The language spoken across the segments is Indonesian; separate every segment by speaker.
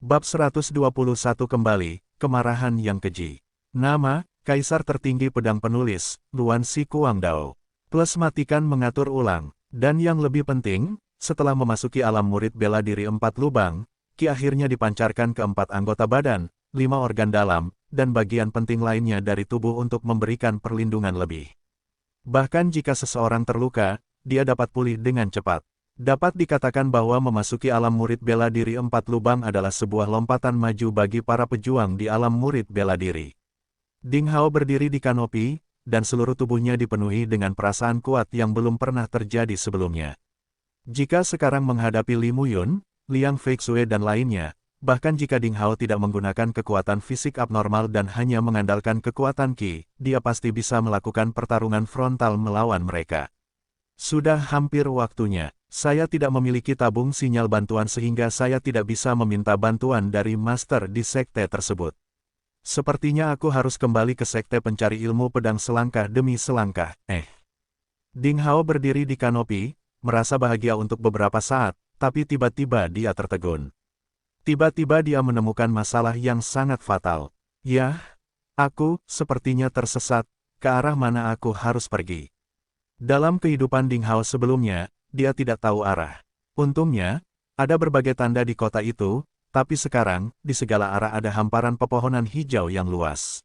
Speaker 1: Bab 121 kembali, kemarahan yang keji. Nama, Kaisar Tertinggi Pedang Penulis, Luan Si Kuangdao. Plus matikan mengatur ulang. Dan yang lebih penting, setelah memasuki alam murid bela diri 4 lubang, Ki akhirnya dipancarkan ke 4 anggota badan, 5 organ dalam, dan bagian penting lainnya dari tubuh untuk memberikan perlindungan lebih. Bahkan jika seseorang terluka, dia dapat pulih dengan cepat. Dapat dikatakan bahwa memasuki alam murid bela diri 4 lubang adalah sebuah lompatan maju bagi para pejuang di alam murid bela diri. Ding Hao berdiri di kanopi, dan seluruh tubuhnya dipenuhi dengan perasaan kuat yang belum pernah terjadi sebelumnya. Jika sekarang menghadapi Li Muyun, Liang Feixue dan lainnya, bahkan jika Ding Hao tidak menggunakan kekuatan fisik abnormal dan hanya mengandalkan kekuatan Qi, dia pasti bisa melakukan pertarungan frontal melawan mereka. Sudah hampir waktunya. Saya tidak memiliki tabung sinyal bantuan sehingga saya tidak bisa meminta bantuan dari master di sekte tersebut. Sepertinya aku harus kembali ke sekte pencari ilmu pedang selangkah demi selangkah. Ding Hao berdiri di kanopi, merasa bahagia untuk beberapa saat, tapi tiba-tiba dia tertegun. Tiba-tiba dia menemukan masalah yang sangat fatal. Yah, aku sepertinya tersesat, ke arah mana aku harus pergi. Dalam kehidupan Ding Hao sebelumnya, dia tidak tahu arah. Untungnya, ada berbagai tanda di kota itu, tapi sekarang, di segala arah ada hamparan pepohonan hijau yang luas.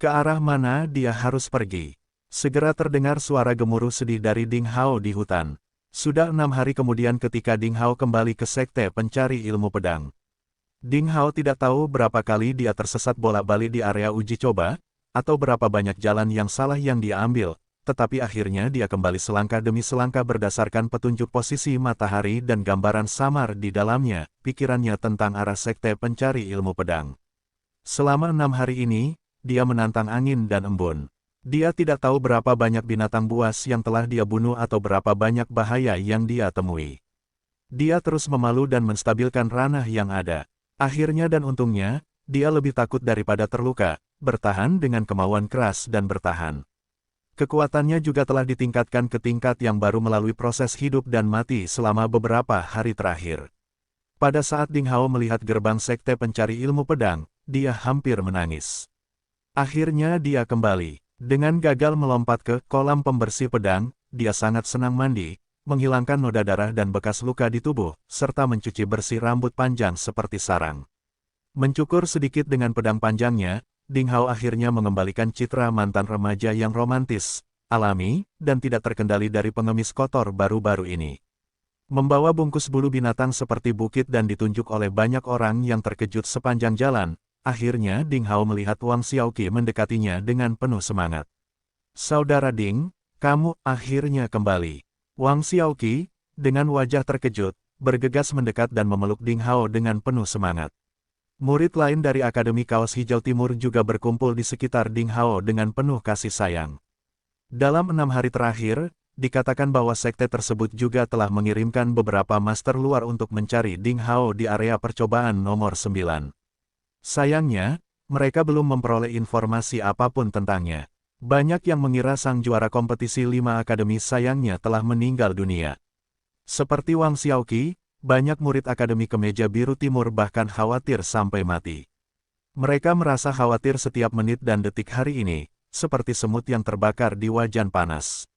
Speaker 1: Ke arah mana dia harus pergi? Segera terdengar suara gemuruh sedih dari Ding Hao di hutan. Sudah 6 hari kemudian ketika Ding Hao kembali ke sekte pencari ilmu pedang. Ding Hao tidak tahu berapa kali dia tersesat bolak-balik di area uji coba, atau berapa banyak jalan yang salah yang dia ambil. Tetapi akhirnya dia kembali selangkah demi selangkah berdasarkan petunjuk posisi matahari dan gambaran samar di dalamnya, pikirannya tentang arah sekte pencari ilmu pedang. Selama 6 hari ini, dia menantang angin dan embun. Dia tidak tahu berapa banyak binatang buas yang telah dia bunuh atau berapa banyak bahaya yang dia temui. Dia terus memalu dan menstabilkan ranah yang ada. Akhirnya dan untungnya, dia lebih takut daripada terluka, bertahan dengan kemauan keras dan bertahan. Kekuatannya juga telah ditingkatkan ke tingkat yang baru melalui proses hidup dan mati selama beberapa hari terakhir. Pada saat Ding Hao melihat gerbang sekte pencari ilmu pedang, dia hampir menangis. Akhirnya dia kembali. Dengan gagal melompat ke kolam pembersih pedang, dia sangat senang mandi, menghilangkan noda darah dan bekas luka di tubuh, serta mencuci bersih rambut panjang seperti sarang. Mencukur sedikit dengan pedang panjangnya, Ding Hao akhirnya mengembalikan citra mantan remaja yang romantis, alami, dan tidak terkendali dari pengemis kotor baru-baru ini. Membawa bungkus bulu binatang seperti bukit dan ditunjuk oleh banyak orang yang terkejut sepanjang jalan, akhirnya Ding Hao melihat Wang Xiaoqi mendekatinya dengan penuh semangat. "Saudara Ding, kamu akhirnya kembali." Wang Xiaoqi, dengan wajah terkejut, bergegas mendekat dan memeluk Ding Hao dengan penuh semangat. Murid lain dari Akademi Kaos Hijau Timur juga berkumpul di sekitar Ding Hao dengan penuh kasih sayang. Dalam 6 hari terakhir, dikatakan bahwa sekte tersebut juga telah mengirimkan beberapa master luar untuk mencari Ding Hao di area percobaan nomor 9. Sayangnya, mereka belum memperoleh informasi apapun tentangnya. Banyak yang mengira sang juara kompetisi 5 akademi sayangnya telah meninggal dunia. Seperti Wang Xiaoqi, banyak murid Akademi Kemeja Biru Timur bahkan khawatir sampai mati. Mereka merasa khawatir setiap menit dan detik hari ini, seperti semut yang terbakar di wajan panas.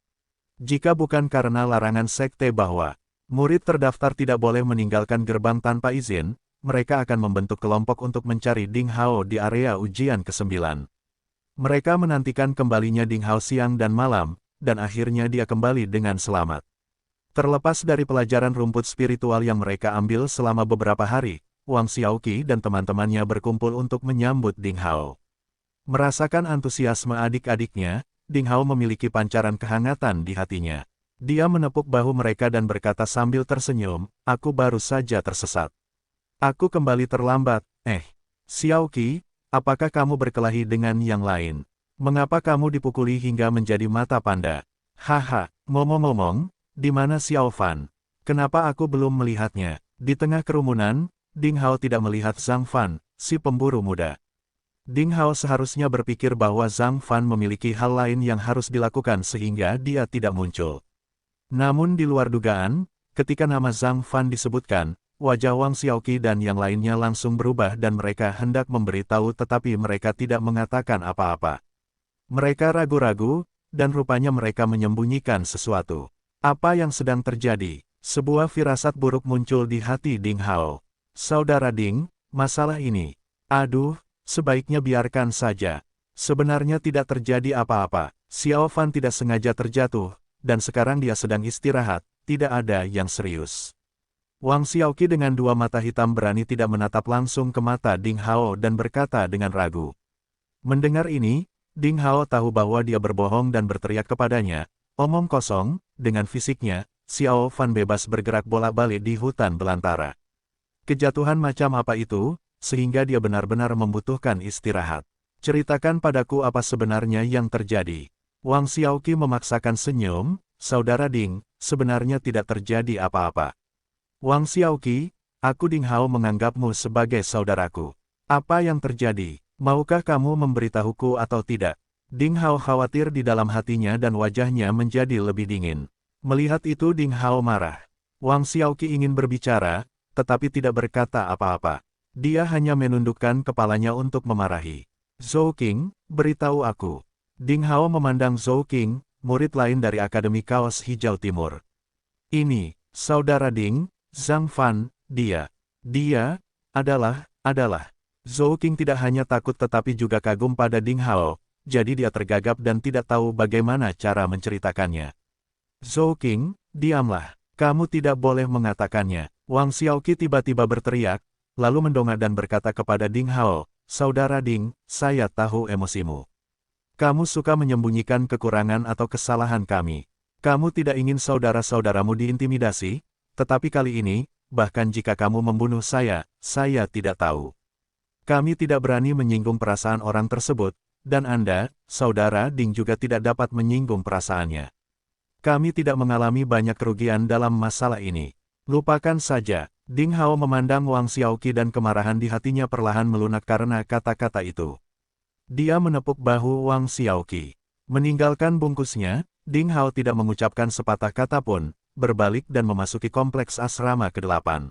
Speaker 1: Jika bukan karena larangan sekte bahwa murid terdaftar tidak boleh meninggalkan gerbang tanpa izin, mereka akan membentuk kelompok untuk mencari Ding Hao di area ujian ke-9. Mereka menantikan kembalinya Ding Hao siang dan malam, dan akhirnya dia kembali dengan selamat. Terlepas dari pelajaran rumput spiritual yang mereka ambil selama beberapa hari, Wang Xiaoqi dan teman-temannya berkumpul untuk menyambut Ding Hao. Merasakan antusiasme adik-adiknya, Ding Hao memiliki pancaran kehangatan di hatinya. Dia menepuk bahu mereka dan berkata sambil tersenyum, "Aku baru saja tersesat. Aku kembali terlambat." Xiaoqi, apakah kamu berkelahi dengan yang lain? Mengapa kamu dipukuli hingga menjadi mata panda? Haha, ngomong-ngomong, di mana Xiao Fan? Kenapa aku belum melihatnya?" Di tengah kerumunan, Ding Hao tidak melihat Zhang Fan, si pemburu muda. Ding Hao seharusnya berpikir bahwa Zhang Fan memiliki hal lain yang harus dilakukan sehingga dia tidak muncul. Namun di luar dugaan, ketika nama Zhang Fan disebutkan, wajah Wang Xiaoqi dan yang lainnya langsung berubah dan mereka hendak memberitahu tetapi mereka tidak mengatakan apa-apa. Mereka ragu-ragu, dan rupanya mereka menyembunyikan sesuatu. Apa yang sedang terjadi? Sebuah firasat buruk muncul di hati Ding Hao. Saudara Ding, masalah ini. Aduh, sebaiknya biarkan saja. Sebenarnya tidak terjadi apa-apa. Xiao Fan tidak sengaja terjatuh, dan sekarang dia sedang istirahat, tidak ada yang serius. Wang Xiaoqi dengan dua mata hitam berani tidak menatap langsung ke mata Ding Hao dan berkata dengan ragu. Mendengar ini, Ding Hao tahu bahwa dia berbohong dan berteriak kepadanya, omong kosong, dengan fisiknya, Xiao Fan bebas bergerak bolak-balik di hutan belantara. Kejatuhan macam apa itu, sehingga dia benar-benar membutuhkan istirahat. Ceritakan padaku apa sebenarnya yang terjadi. Wang Xiaoqi memaksakan senyum, saudara Ding, sebenarnya tidak terjadi apa-apa. Wang Xiaoqi, aku Ding Hao menganggapmu sebagai saudaraku. Apa yang terjadi? Maukah kamu memberitahuku atau tidak? Ding Hao khawatir di dalam hatinya dan wajahnya menjadi lebih dingin. Melihat itu Ding Hao marah. Wang Xiaoqi ingin berbicara, tetapi tidak berkata apa-apa. Dia hanya menundukkan kepalanya untuk memarahi. Zhou Qing, beritahu aku. Ding Hao memandang Zhou Qing, murid lain dari Akademi Kaos Hijau Timur. Ini, saudara Ding, Zhang Fan, dia adalah. Zhou Qing tidak hanya takut tetapi juga kagum pada Ding Hao, jadi dia tergagap dan tidak tahu bagaimana cara menceritakannya. Zhou Qing, diamlah, kamu tidak boleh mengatakannya. Wang Xiaoqi tiba-tiba berteriak, lalu mendongak dan berkata kepada Ding Hao, saudara Ding, saya tahu emosimu. Kamu suka menyembunyikan kekurangan atau kesalahan kami. Kamu tidak ingin saudara-saudaramu diintimidasi, tetapi kali ini, bahkan jika kamu membunuh saya tidak tahu. Kami tidak berani menyinggung perasaan orang tersebut, dan Anda, saudara Ding juga tidak dapat menyinggung perasaannya. Kami tidak mengalami banyak kerugian dalam masalah ini. Lupakan saja. Ding Hao memandang Wang Xiaoqi dan kemarahan di hatinya perlahan melunak karena kata-kata itu. Dia menepuk bahu Wang Xiaoqi. Meninggalkan bungkusnya, Ding Hao tidak mengucapkan sepatah kata pun, berbalik dan memasuki kompleks asrama ke-8.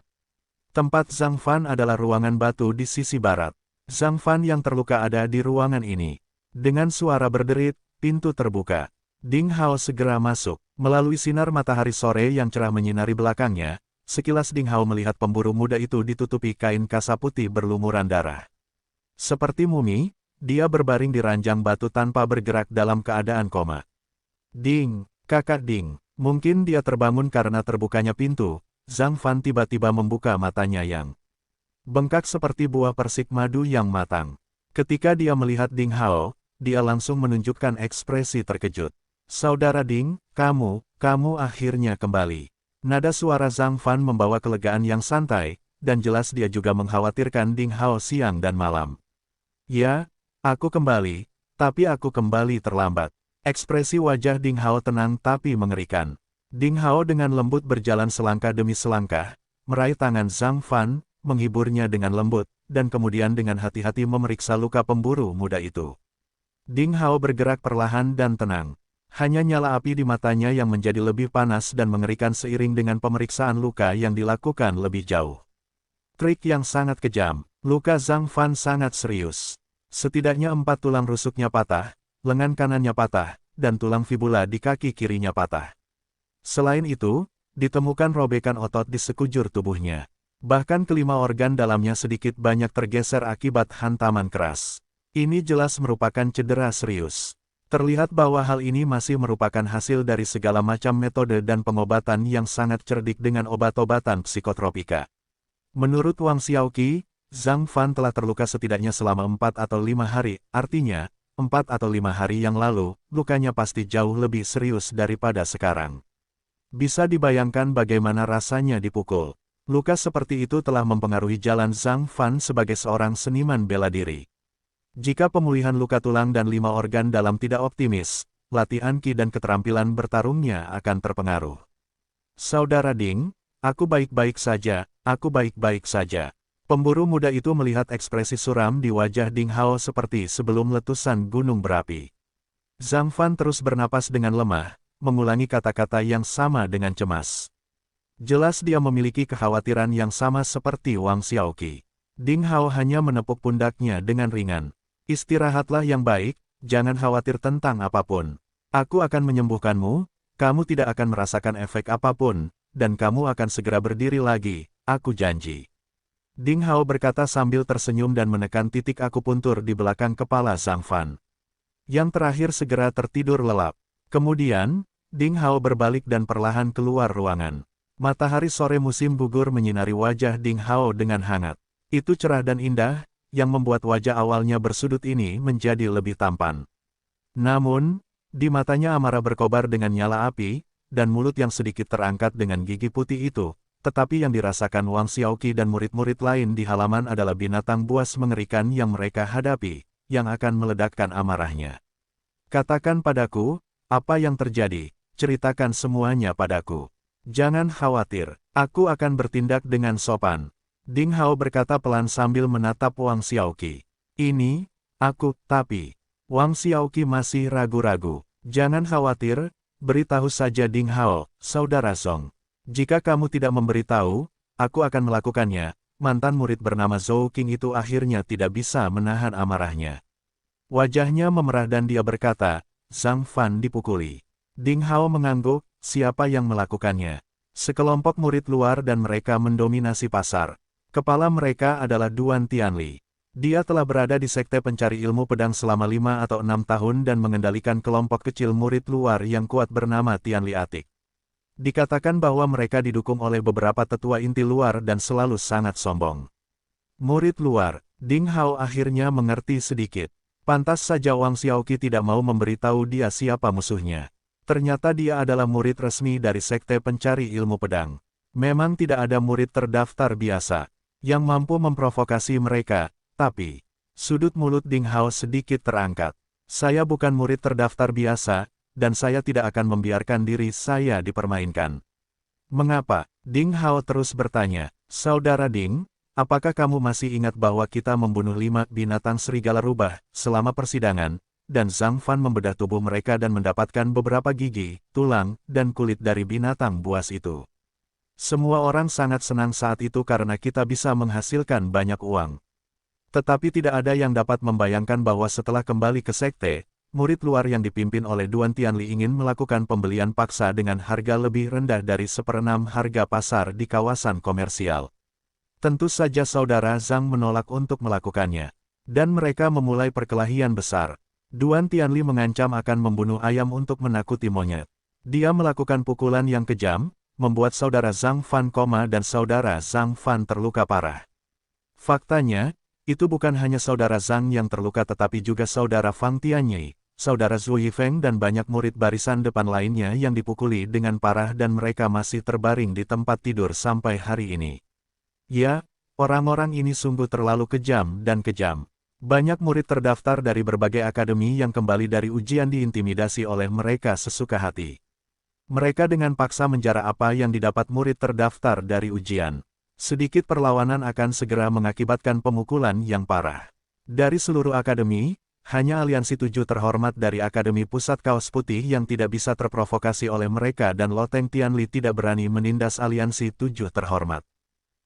Speaker 1: Tempat Zhang Fan adalah ruangan batu di sisi barat. Zhang Fan yang terluka ada di ruangan ini. Dengan suara berderit, pintu terbuka. Ding Hao segera masuk. Melalui sinar matahari sore yang cerah menyinari belakangnya, sekilas Ding Hao melihat pemburu muda itu ditutupi kain kasa putih berlumuran darah. Seperti mumi, dia berbaring di ranjang batu tanpa bergerak dalam keadaan koma. Ding, kakak Ding, mungkin dia terbangun karena terbukanya pintu. Zhang Fan tiba-tiba membuka matanya yang bengkak seperti buah persik madu yang matang. Ketika dia melihat Ding Hao, dia langsung menunjukkan ekspresi terkejut. Saudara Ding, kamu akhirnya kembali. Nada suara Zhang Fan membawa kelegaan yang santai, dan jelas dia juga mengkhawatirkan Ding Hao siang dan malam. Ya, aku kembali, tapi aku kembali terlambat. Ekspresi wajah Ding Hao tenang tapi mengerikan. Ding Hao dengan lembut berjalan selangkah demi selangkah, meraih tangan Zhang Fan, menghiburnya dengan lembut, dan kemudian dengan hati-hati memeriksa luka pemburu muda itu. Ding Hao bergerak perlahan dan tenang. Hanya nyala api di matanya yang menjadi lebih panas dan mengerikan seiring dengan pemeriksaan luka yang dilakukan lebih jauh. Trik yang sangat kejam, luka Zhang Fan sangat serius. Setidaknya 4 tulang rusuknya patah, lengan kanannya patah, dan tulang fibula di kaki kirinya patah. Selain itu, ditemukan robekan otot di sekujur tubuhnya. Bahkan kelima organ dalamnya sedikit banyak tergeser akibat hantaman keras. Ini jelas merupakan cedera serius. Terlihat bahwa hal ini masih merupakan hasil dari segala macam metode dan pengobatan yang sangat cerdik dengan obat-obatan psikotropika. Menurut Wang Xiaoqi, Zhang Fan telah terluka setidaknya selama 4 atau 5 hari, artinya, 4 atau 5 hari yang lalu, lukanya pasti jauh lebih serius daripada sekarang. Bisa dibayangkan bagaimana rasanya dipukul. Luka seperti itu telah mempengaruhi jalan Zhang Fan sebagai seorang seniman bela diri. Jika pemulihan luka tulang dan 5 organ dalam tidak optimis, latihan ki dan keterampilan bertarungnya akan terpengaruh. Saudara Ding, aku baik-baik saja, aku baik-baik saja. Pemburu muda itu melihat ekspresi suram di wajah Ding Hao seperti sebelum letusan gunung berapi. Zhang Fan terus bernapas dengan lemah, mengulangi kata-kata yang sama dengan cemas. Jelas dia memiliki kekhawatiran yang sama seperti Wang Xiaoqi. Ding Hao hanya menepuk pundaknya dengan ringan. Istirahatlah yang baik, jangan khawatir tentang apapun. Aku akan menyembuhkanmu, kamu tidak akan merasakan efek apapun, dan kamu akan segera berdiri lagi, aku janji. Ding Hao berkata sambil tersenyum dan menekan titik akupuntur di belakang kepala Zhang Fan. Yang terakhir segera tertidur lelap. Kemudian, Ding Hao berbalik dan perlahan keluar ruangan. Matahari sore musim gugur menyinari wajah Ding Hao dengan hangat. Itu cerah dan indah, yang membuat wajah awalnya bersudut ini menjadi lebih tampan. Namun, di matanya amarah berkobar dengan nyala api, dan mulut yang sedikit terangkat dengan gigi putih itu, tetapi yang dirasakan Wang Xiaoqi dan murid-murid lain di halaman adalah binatang buas mengerikan yang mereka hadapi, yang akan meledakkan amarahnya. Katakan padaku, apa yang terjadi, ceritakan semuanya padaku. Jangan khawatir, aku akan bertindak dengan sopan. Ding Hao berkata pelan sambil menatap Wang Xiaoqi. Ini, tapi... Wang Xiaoqi masih ragu-ragu. Jangan khawatir, beritahu saja Ding Hao, saudara Song. Jika kamu tidak memberitahu, aku akan melakukannya. Mantan murid bernama Zhou Qing itu akhirnya tidak bisa menahan amarahnya. Wajahnya memerah dan dia berkata, Zhang Fan dipukuli. Ding Hao mengangguk, siapa yang melakukannya? Sekelompok murid luar dan mereka mendominasi pasar. Kepala mereka adalah Duan Tianli. Dia telah berada di sekte pencari ilmu pedang selama 5 atau 6 tahun dan mengendalikan kelompok kecil murid luar yang kuat bernama Tianli Atik. Dikatakan bahwa mereka didukung oleh beberapa tetua inti luar dan selalu sangat sombong. Murid luar, Ding Hao akhirnya mengerti sedikit. Pantas saja Wang Xiaoqi tidak mau memberitahu dia siapa musuhnya. Ternyata dia adalah murid resmi dari sekte pencari ilmu pedang. Memang tidak ada murid terdaftar biasa yang mampu memprovokasi mereka, tapi sudut mulut Ding Hao sedikit terangkat. Saya bukan murid terdaftar biasa, dan saya tidak akan membiarkan diri saya dipermainkan. Mengapa? Ding Hao terus bertanya, Saudara Ding, apakah kamu masih ingat bahwa kita membunuh 5 binatang serigala rubah selama persidangan? Dan Zhang Fan membedah tubuh mereka dan mendapatkan beberapa gigi, tulang, dan kulit dari binatang buas itu. Semua orang sangat senang saat itu karena kita bisa menghasilkan banyak uang. Tetapi tidak ada yang dapat membayangkan bahwa setelah kembali ke sekte, murid luar yang dipimpin oleh Duan Tianli ingin melakukan pembelian paksa dengan harga lebih rendah dari 1/6 harga pasar di kawasan komersial. Tentu saja saudara Zhang menolak untuk melakukannya. Dan mereka memulai perkelahian besar. Duan Tianli mengancam akan membunuh ayam untuk menakuti monyet. Dia melakukan pukulan yang kejam, membuat saudara Zhang Fan koma dan saudara Zhang Fan terluka parah. Faktanya, itu bukan hanya saudara Zhang yang terluka tetapi juga saudara Fang Tianyi, saudara Zhu Yifeng dan banyak murid barisan depan lainnya yang dipukuli dengan parah dan mereka masih terbaring di tempat tidur sampai hari ini. Ya, orang-orang ini sungguh terlalu kejam dan kejam. Banyak murid terdaftar dari berbagai akademi yang kembali dari ujian diintimidasi oleh mereka sesuka hati. Mereka dengan paksa menjara apa yang didapat murid terdaftar dari ujian. Sedikit perlawanan akan segera mengakibatkan pemukulan yang parah. Dari seluruh akademi, hanya aliansi 7 terhormat dari Akademi Pusat Kaos Putih yang tidak bisa terprovokasi oleh mereka dan Loteng Tianli tidak berani menindas aliansi 7 terhormat.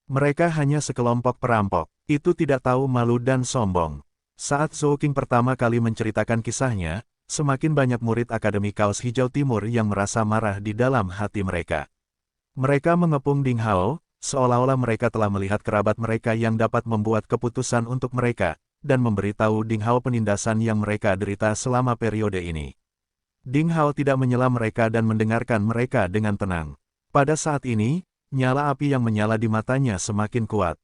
Speaker 1: Mereka hanya sekelompok perampok, itu tidak tahu malu dan sombong. Saat Zhou Qing pertama kali menceritakan kisahnya, semakin banyak murid Akademi Kaos Hijau Timur yang merasa marah di dalam hati mereka. Mereka mengepung Ding Hao, seolah-olah mereka telah melihat kerabat mereka yang dapat membuat keputusan untuk mereka, dan memberitahu Ding Hao penindasan yang mereka derita selama periode ini. Ding Hao tidak menyela mereka dan mendengarkan mereka dengan tenang. Pada saat ini, nyala api yang menyala di matanya semakin kuat.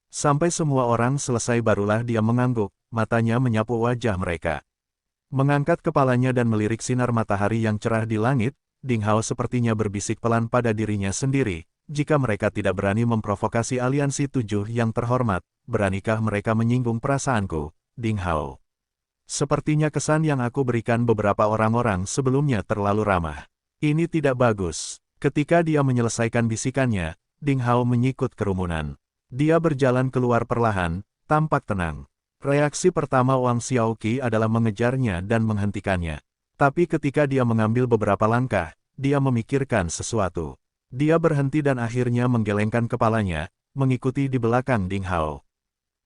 Speaker 1: Sampai semua orang selesai barulah dia mengangguk, matanya menyapu wajah mereka. Mengangkat kepalanya dan melirik sinar matahari yang cerah di langit, Ding Hao sepertinya berbisik pelan pada dirinya sendiri, jika mereka tidak berani memprovokasi aliansi 7 yang terhormat, beranikah mereka menyinggung perasaanku, Ding Hao? Sepertinya kesan yang aku berikan beberapa orang-orang sebelumnya terlalu ramah. Ini tidak bagus. Ketika dia menyelesaikan bisikannya, Ding Hao menyikut kerumunan. Dia berjalan keluar perlahan, tampak tenang. Reaksi pertama Wang Xiaoqi adalah mengejarnya dan menghentikannya. Tapi ketika dia mengambil beberapa langkah, dia memikirkan sesuatu. Dia berhenti dan akhirnya menggelengkan kepalanya, mengikuti di belakang Ding Hao.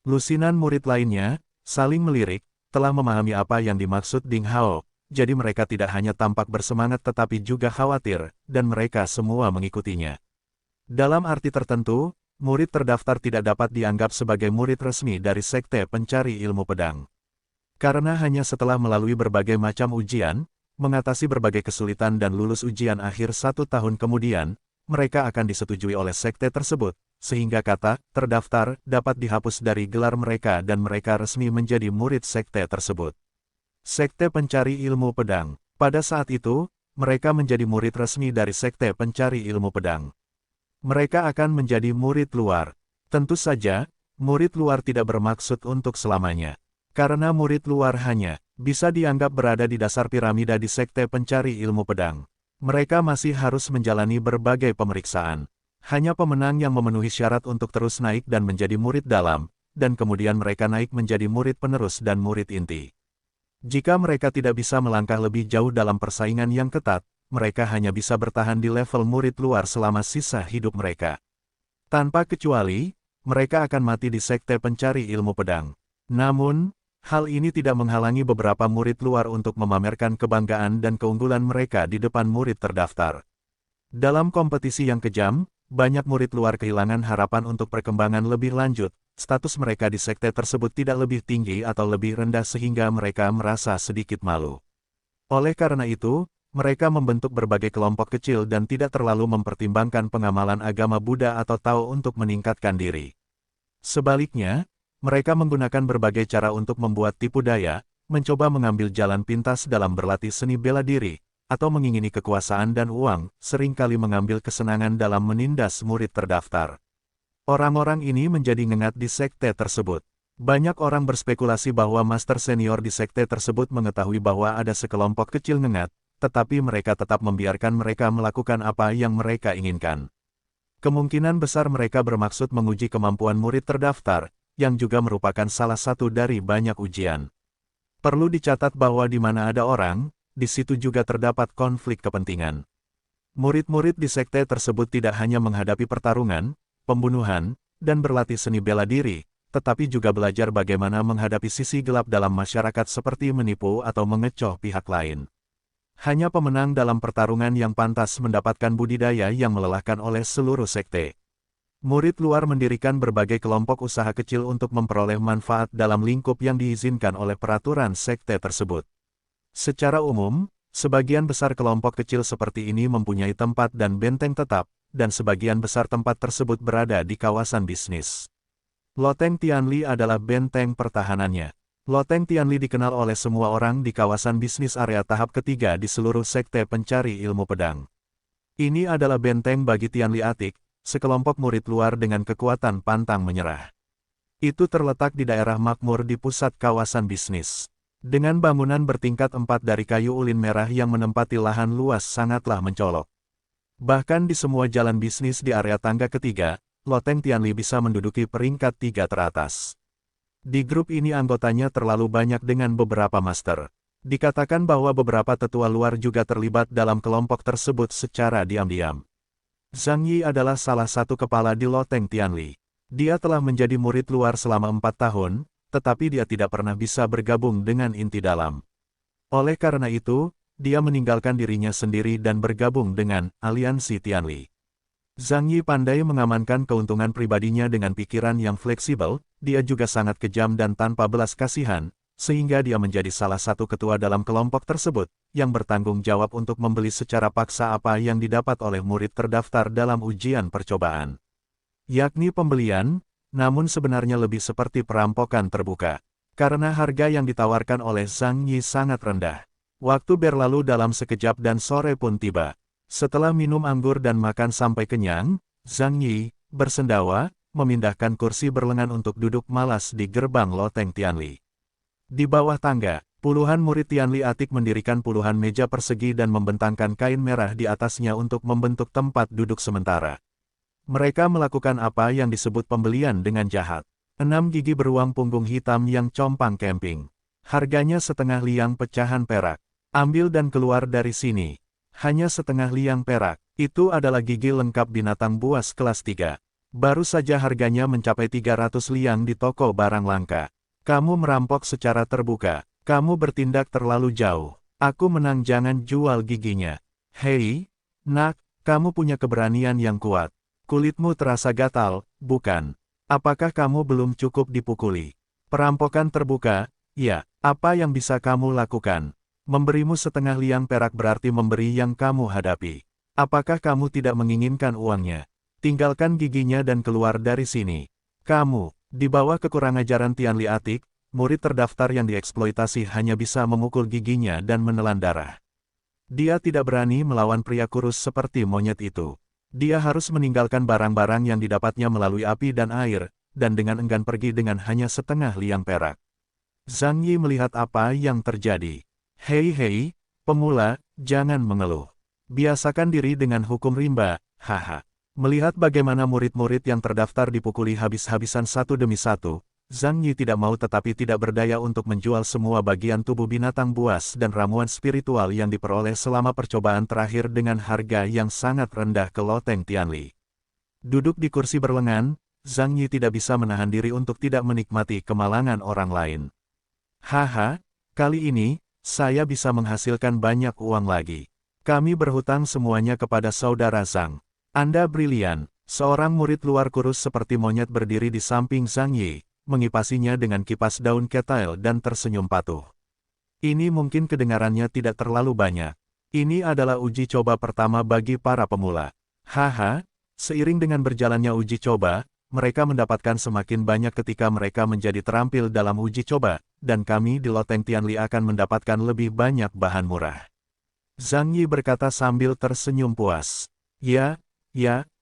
Speaker 1: Lusinan murid lainnya, saling melirik, telah memahami apa yang dimaksud Ding Hao, jadi mereka tidak hanya tampak bersemangat tetapi juga khawatir, dan mereka semua mengikutinya. Dalam arti tertentu, murid terdaftar tidak dapat dianggap sebagai murid resmi dari Sekte Pencari Ilmu Pedang. Karena hanya setelah melalui berbagai macam ujian, mengatasi berbagai kesulitan dan lulus ujian akhir 1 tahun kemudian, mereka akan disetujui oleh sekte tersebut, sehingga kata terdaftar dapat dihapus dari gelar mereka dan mereka resmi menjadi murid sekte tersebut. Sekte Pencari Ilmu Pedang. Pada saat itu, mereka menjadi murid resmi dari Sekte Pencari Ilmu Pedang. Mereka akan menjadi murid luar. Tentu saja, murid luar tidak bermaksud untuk selamanya. Karena murid luar hanya bisa dianggap berada di dasar piramida di Sekte Pencari Ilmu Pedang. Mereka masih harus menjalani berbagai pemeriksaan. Hanya pemenang yang memenuhi syarat untuk terus naik dan menjadi murid dalam, dan kemudian mereka naik menjadi murid penerus dan murid inti. Jika mereka tidak bisa melangkah lebih jauh dalam persaingan yang ketat, mereka hanya bisa bertahan di level murid luar selama sisa hidup mereka. Tanpa kecuali, mereka akan mati di Sekte Pencari Ilmu Pedang. Namun, hal ini tidak menghalangi beberapa murid luar untuk memamerkan kebanggaan dan keunggulan mereka di depan murid terdaftar. Dalam kompetisi yang kejam, banyak murid luar kehilangan harapan untuk perkembangan lebih lanjut, status mereka di sekte tersebut tidak lebih tinggi atau lebih rendah sehingga mereka merasa sedikit malu. Oleh karena itu, mereka membentuk berbagai kelompok kecil dan tidak terlalu mempertimbangkan pengamalan agama Buddha atau Tao untuk meningkatkan diri. Sebaliknya, mereka menggunakan berbagai cara untuk membuat tipu daya, mencoba mengambil jalan pintas dalam berlatih seni bela diri, atau mengingini kekuasaan dan uang, seringkali mengambil kesenangan dalam menindas murid terdaftar. Orang-orang ini menjadi ngengat di sekte tersebut. Banyak orang berspekulasi bahwa master senior di sekte tersebut mengetahui bahwa ada sekelompok kecil ngengat, tetapi mereka tetap membiarkan mereka melakukan apa yang mereka inginkan. Kemungkinan besar mereka bermaksud menguji kemampuan murid terdaftar, yang juga merupakan salah satu dari banyak ujian. Perlu dicatat bahwa di mana ada orang, di situ juga terdapat konflik kepentingan. Murid-murid di sekte tersebut tidak hanya menghadapi pertarungan, pembunuhan, dan berlatih seni bela diri, tetapi juga belajar bagaimana menghadapi sisi gelap dalam masyarakat seperti menipu atau mengecoh pihak lain. Hanya pemenang dalam pertarungan yang pantas mendapatkan budidaya yang melelahkan oleh seluruh sekte. Murid luar mendirikan berbagai kelompok usaha kecil untuk memperoleh manfaat dalam lingkup yang diizinkan oleh peraturan sekte tersebut. Secara umum, sebagian besar kelompok kecil seperti ini mempunyai tempat dan benteng tetap, dan sebagian besar tempat tersebut berada di kawasan bisnis. Loteng Tianli adalah benteng pertahanannya. Loteng Tianli dikenal oleh semua orang di kawasan bisnis area tahap ketiga di seluruh sekte pencari ilmu pedang. Ini adalah benteng bagi Tianli Atik, sekelompok murid luar dengan kekuatan pantang menyerah. Itu terletak di daerah makmur di pusat kawasan bisnis. Dengan bangunan bertingkat 4 dari kayu ulin merah yang menempati lahan luas sangatlah mencolok. Bahkan di semua jalan bisnis di area tangga ketiga, Loteng Tianli bisa menduduki peringkat 3 teratas. Di grup ini anggotanya terlalu banyak dengan beberapa master. Dikatakan bahwa beberapa tetua luar juga terlibat dalam kelompok tersebut secara diam-diam. Zhang Yi adalah salah satu kepala di Loteng Tianli. Dia telah menjadi murid luar selama 4 tahun, tetapi dia tidak pernah bisa bergabung dengan inti dalam. Oleh karena itu, dia meninggalkan dirinya sendiri dan bergabung dengan Aliansi Tianli. Zhang Yi pandai mengamankan keuntungan pribadinya dengan pikiran yang fleksibel, dia juga sangat kejam dan tanpa belas kasihan, sehingga dia menjadi salah satu ketua dalam kelompok tersebut, yang bertanggung jawab untuk membeli secara paksa apa yang didapat oleh murid terdaftar dalam ujian percobaan. Yakni pembelian, namun sebenarnya lebih seperti perampokan terbuka. Karena harga yang ditawarkan oleh Zhang Yi sangat rendah. Waktu berlalu dalam sekejap dan sore pun tiba. Setelah minum anggur dan makan sampai kenyang, Zhang Yi, bersendawa, memindahkan kursi berlengan untuk duduk malas di gerbang Loteng Tianli. Di bawah tangga, puluhan murid Tianli Atik mendirikan puluhan meja persegi dan membentangkan kain merah di atasnya untuk membentuk tempat duduk sementara. Mereka melakukan apa yang disebut pembelian dengan jahat. 6 gigi beruang punggung hitam yang compang camping. Harganya setengah liang pecahan perak. Ambil dan keluar dari sini. Hanya setengah liang perak. Itu adalah gigi lengkap binatang buas kelas 3. Baru saja harganya mencapai 300 liang di toko barang langka. Kamu merampok secara terbuka. Kamu bertindak terlalu jauh. Aku menang, jangan jual giginya. Hei, nak, kamu punya keberanian yang kuat. Kulitmu terasa gatal, bukan? Apakah kamu belum cukup dipukuli? Perampokan terbuka, ya, apa yang bisa kamu lakukan? Memberimu setengah liang perak berarti memberi yang kamu hadapi. Apakah kamu tidak menginginkan uangnya? Tinggalkan giginya dan keluar dari sini. Kamu, di bawah kekurangajaran Tianli Atik, murid terdaftar yang dieksploitasi hanya bisa memukul giginya dan menelan darah. Dia tidak berani melawan pria kurus seperti monyet itu. Dia harus meninggalkan barang-barang yang didapatnya melalui api dan air, dan dengan enggan pergi dengan hanya setengah liang perak. Zhang Yi melihat apa yang terjadi. Hei, pemula, jangan mengeluh. Biasakan diri dengan hukum rimba, haha. Melihat bagaimana murid-murid yang terdaftar dipukuli habis-habisan satu demi satu, Zhang Yi tidak mau tetapi tidak berdaya untuk menjual semua bagian tubuh binatang buas dan ramuan spiritual yang diperoleh selama percobaan terakhir dengan harga yang sangat rendah ke Loteng Tianli. Duduk di kursi berlengan, Zhang Yi tidak bisa menahan diri untuk tidak menikmati kemalangan orang lain. Haha, kali ini, saya bisa menghasilkan banyak uang lagi. Kami berhutang semuanya kepada saudara Zhang. Anda brilian. Seorang murid luar kurus seperti monyet berdiri di samping Zhang Yi, mengipasinya dengan kipas daun ketel dan tersenyum patuh. Ini mungkin kedengarannya tidak terlalu banyak. Ini adalah uji coba pertama bagi para pemula. Haha, seiring dengan berjalannya uji coba, mereka mendapatkan semakin banyak ketika mereka menjadi terampil dalam uji coba, dan kami di Loteng Tianli akan mendapatkan lebih banyak bahan murah. Zhang Yi berkata sambil tersenyum puas. Ya,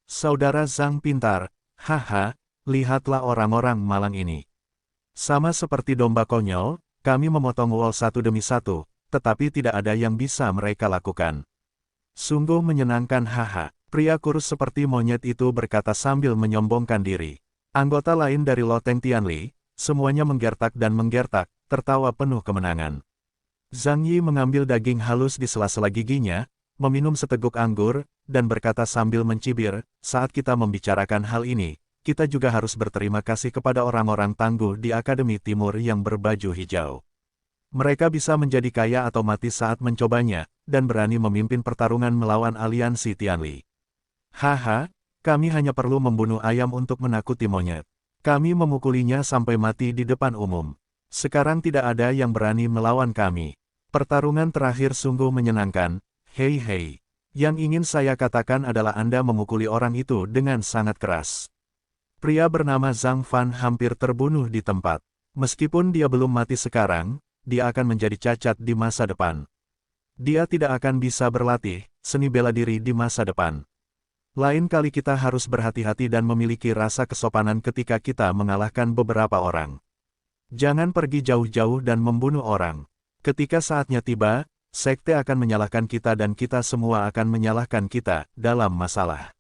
Speaker 1: saudara Zhang pintar, haha, lihatlah orang-orang malang ini. Sama seperti domba konyol, kami memotong wol satu demi satu, tetapi tidak ada yang bisa mereka lakukan. Sungguh menyenangkan, haha. Pria kurus seperti monyet itu berkata sambil menyombongkan diri. Anggota lain dari Loteng Tianli, semuanya menggertak dan menggertak, tertawa penuh kemenangan. Zhang Yi mengambil daging halus di sela-sela giginya, meminum seteguk anggur, dan berkata sambil mencibir, saat kita membicarakan hal ini, kita juga harus berterima kasih kepada orang-orang tangguh di Akademi Timur yang berbaju hijau. Mereka bisa menjadi kaya atau mati saat mencobanya, dan berani memimpin pertarungan melawan aliansi Tianli. Haha, kami hanya perlu membunuh ayam untuk menakuti monyet. Kami memukulinya sampai mati di depan umum. Sekarang tidak ada yang berani melawan kami. Pertarungan terakhir sungguh menyenangkan, hei. Yang ingin saya katakan adalah Anda memukuli orang itu dengan sangat keras. Pria bernama Zhang Fan hampir terbunuh di tempat. Meskipun dia belum mati sekarang, dia akan menjadi cacat di masa depan. Dia tidak akan bisa berlatih seni bela diri di masa depan. Lain kali kita harus berhati-hati dan memiliki rasa kesopanan ketika kita mengalahkan beberapa orang. Jangan pergi jauh-jauh dan membunuh orang. Ketika saatnya tiba, sekte akan menyalahkan kita dan kita semua akan menyalahkan kita dalam masalah.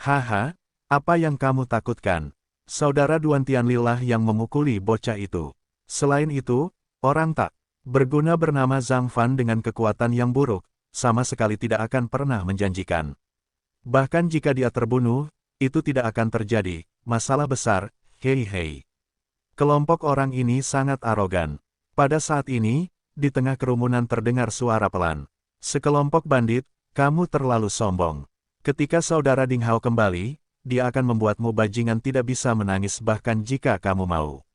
Speaker 1: Haha, apa yang kamu takutkan? Saudara Duan Tianli lah yang memukuli bocah itu. Selain itu, orang tak berguna bernama Zhang Fan dengan kekuatan yang buruk, sama sekali tidak akan pernah menjanjikan. Bahkan jika dia terbunuh, itu tidak akan terjadi masalah besar, hei. Kelompok orang ini sangat arogan. Pada saat ini, di tengah kerumunan terdengar suara pelan. Sekelompok bandit, kamu terlalu sombong. Ketika saudara Ding Hao kembali, dia akan membuatmu bajingan tidak bisa menangis bahkan jika kamu mau.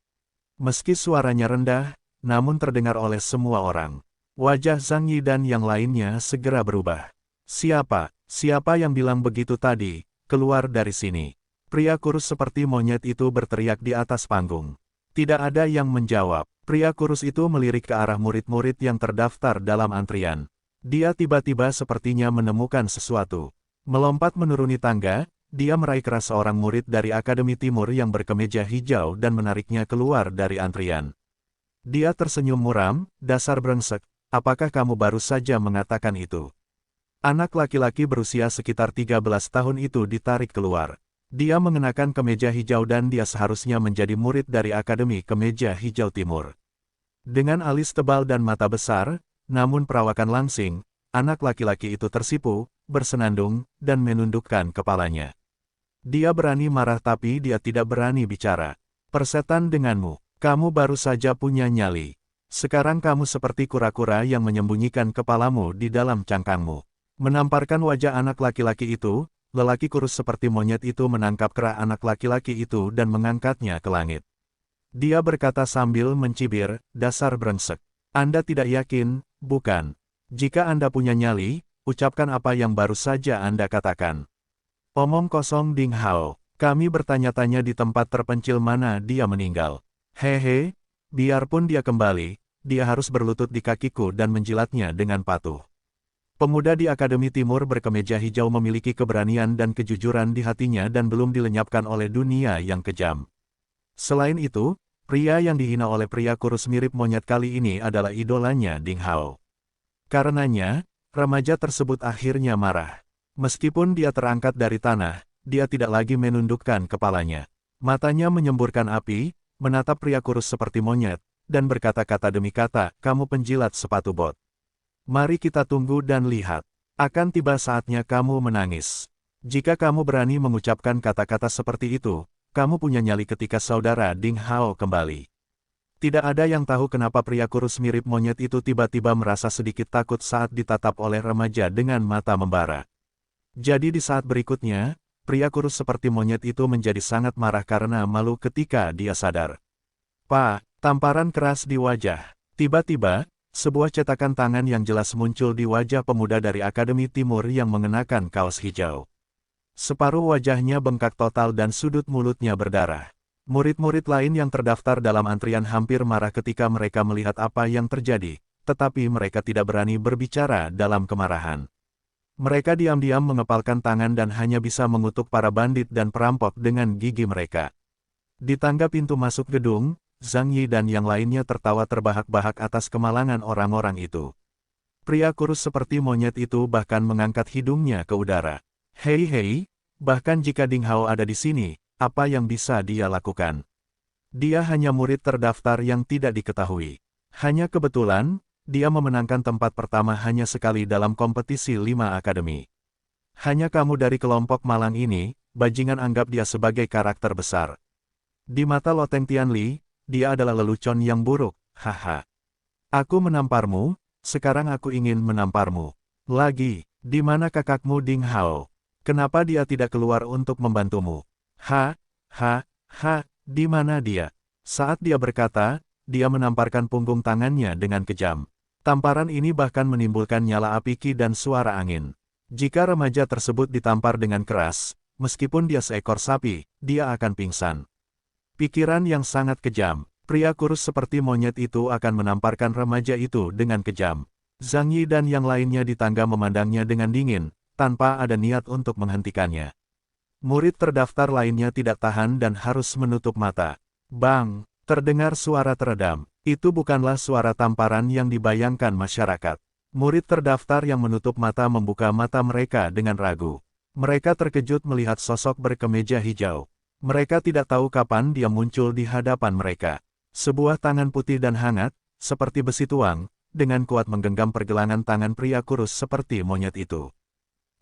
Speaker 1: Meski suaranya rendah, namun terdengar oleh semua orang. Wajah Zhang Yi dan yang lainnya segera berubah. Siapa yang bilang begitu tadi? Keluar dari sini. Pria kurus seperti monyet itu berteriak di atas panggung. Tidak ada yang menjawab. Pria kurus itu melirik ke arah murid-murid yang terdaftar dalam antrian. Dia tiba-tiba sepertinya menemukan sesuatu. Melompat menuruni tangga, dia meraih keras seorang murid dari Akademi Timur yang berkemeja hijau dan menariknya keluar dari antrian. Dia tersenyum muram, dasar brengsek, apakah kamu baru saja mengatakan itu? Anak laki-laki berusia sekitar 13 tahun itu ditarik keluar. Dia mengenakan kemeja hijau dan dia seharusnya menjadi murid dari Akademi Kemeja Hijau Timur. Dengan alis tebal dan mata besar, namun perawakan langsing, anak laki-laki itu tersipu, bersenandung, dan menundukkan kepalanya. Dia berani marah tapi dia tidak berani bicara. Persetan denganmu, kamu baru saja punya nyali. Sekarang kamu seperti kura-kura yang menyembunyikan kepalamu di dalam cangkangmu. Menamparkan wajah anak laki-laki itu, lelaki kurus seperti monyet itu menangkap kera anak laki-laki itu dan mengangkatnya ke langit. Dia berkata sambil mencibir, dasar brengsek. Anda tidak yakin, bukan? Jika Anda punya nyali, ucapkan apa yang baru saja Anda katakan. Omong kosong Ding Hao. Kami bertanya-tanya di tempat terpencil mana dia meninggal. Hehe, biarpun dia kembali, dia harus berlutut di kakiku dan menjilatnya dengan patuh. Pemuda di Akademi Timur berkemeja hijau memiliki keberanian dan kejujuran di hatinya dan belum dilenyapkan oleh dunia yang kejam. Selain itu, pria yang dihina oleh pria kurus mirip monyet kali ini adalah idolanya Ding Hao. Karenanya, remaja tersebut akhirnya marah. Meskipun dia terangkat dari tanah, dia tidak lagi menundukkan kepalanya. Matanya menyemburkan api, menatap pria kurus seperti monyet, dan berkata-kata demi kata, kamu penjilat sepatu bot. Mari kita tunggu dan lihat. Akan tiba saatnya kamu menangis. Jika kamu berani mengucapkan kata-kata seperti itu, kamu punya nyali ketika saudara Ding Hao kembali. Tidak ada yang tahu kenapa pria kurus mirip monyet itu tiba-tiba merasa sedikit takut saat ditatap oleh remaja dengan mata membara. Jadi di saat berikutnya, pria kurus seperti monyet itu menjadi sangat marah karena malu ketika dia sadar. Pak, tamparan keras di wajah. Tiba-tiba, sebuah cetakan tangan yang jelas muncul di wajah pemuda dari Akademi Timur yang mengenakan kaos hijau. Separuh wajahnya bengkak total dan sudut mulutnya berdarah. Murid-murid lain yang terdaftar dalam antrian hampir marah ketika mereka melihat apa yang terjadi, tetapi mereka tidak berani berbicara dalam kemarahan. Mereka diam-diam mengepalkan tangan dan hanya bisa mengutuk para bandit dan perampok dengan gigi mereka. Di tangga pintu masuk gedung, Zhang Yi dan yang lainnya tertawa terbahak-bahak atas kemalangan orang-orang itu. Pria kurus seperti monyet itu bahkan mengangkat hidungnya ke udara. Hei, bahkan jika Ding Hao ada di sini, apa yang bisa dia lakukan? Dia hanya murid terdaftar yang tidak diketahui. Hanya kebetulan, dia memenangkan tempat pertama hanya sekali dalam kompetisi 5 akademi. Hanya kamu dari kelompok malang ini, bajingan anggap dia sebagai karakter besar. Di mata Loteng Tianli, dia adalah lelucon yang buruk, haha. Aku menamparmu, sekarang aku ingin menamparmu. Lagi, di mana kakakmu Ding Hao? Kenapa dia tidak keluar untuk membantumu? Di mana dia? Saat dia berkata, dia menamparkan punggung tangannya dengan kejam. Tamparan ini bahkan menimbulkan nyala api ki dan suara angin. Jika remaja tersebut ditampar dengan keras, meskipun dia seekor sapi, dia akan pingsan. Pikiran yang sangat kejam, pria kurus seperti monyet itu akan menamparkan remaja itu dengan kejam. Zhang Yi dan yang lainnya di tangga memandangnya dengan dingin, tanpa ada niat untuk menghentikannya. Murid terdaftar lainnya tidak tahan dan harus menutup mata. Bang, terdengar suara teredam. Itu bukanlah suara tamparan yang dibayangkan masyarakat. Murid terdaftar yang menutup mata membuka mata mereka dengan ragu. Mereka terkejut melihat sosok berkemeja hijau. Mereka tidak tahu kapan dia muncul di hadapan mereka. Sebuah tangan putih dan hangat, seperti besi tuang, dengan kuat menggenggam pergelangan tangan pria kurus seperti monyet itu.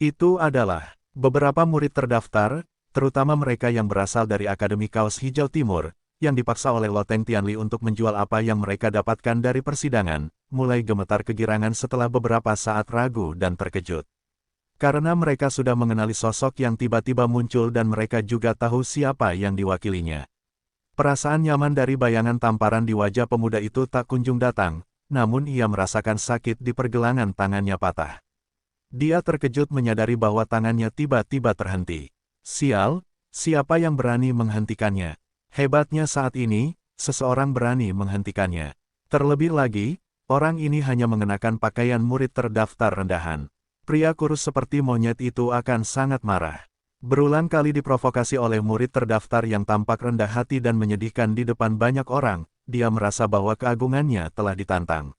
Speaker 1: Itu adalah beberapa murid terdaftar, terutama mereka yang berasal dari Akademi Kaos Hijau Timur, yang dipaksa oleh Loteng Tianli untuk menjual apa yang mereka dapatkan dari persidangan, mulai gemetar kegirangan setelah beberapa saat ragu dan terkejut. Karena mereka sudah mengenali sosok yang tiba-tiba muncul dan mereka juga tahu siapa yang diwakilinya. Perasaan nyaman dari bayangan tamparan di wajah pemuda itu tak kunjung datang, namun ia merasakan sakit di pergelangan tangannya patah. Dia terkejut menyadari bahwa tangannya tiba-tiba terhenti. Sial, siapa yang berani menghentikannya? Hebatnya saat ini, seseorang berani menghentikannya. Terlebih lagi, orang ini hanya mengenakan pakaian murid terdaftar rendahan. Pria kurus seperti monyet itu akan sangat marah. Berulang kali diprovokasi oleh murid terdaftar yang tampak rendah hati dan menyedihkan di depan banyak orang, dia merasa bahwa keagungannya telah ditantang.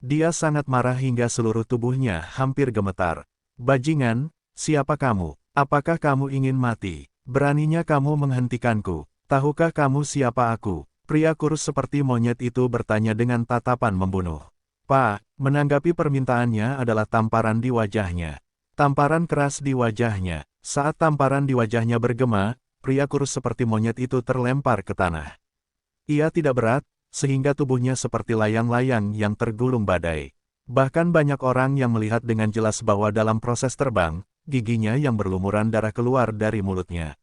Speaker 1: Dia sangat marah hingga seluruh tubuhnya hampir gemetar. Bajingan, siapa kamu? Apakah kamu ingin mati? Beraninya kamu menghentikanku? Tahukah kamu siapa aku? Pria kurus seperti monyet itu bertanya dengan tatapan membunuh. Pak, menanggapi permintaannya adalah tamparan di wajahnya. Tamparan keras di wajahnya. Saat tamparan di wajahnya bergema, pria kurus seperti monyet itu terlempar ke tanah. Ia tidak berat, sehingga tubuhnya seperti layang-layang yang tergulung badai. Bahkan banyak orang yang melihat dengan jelas bahwa dalam proses terbang, giginya yang berlumuran darah keluar dari mulutnya.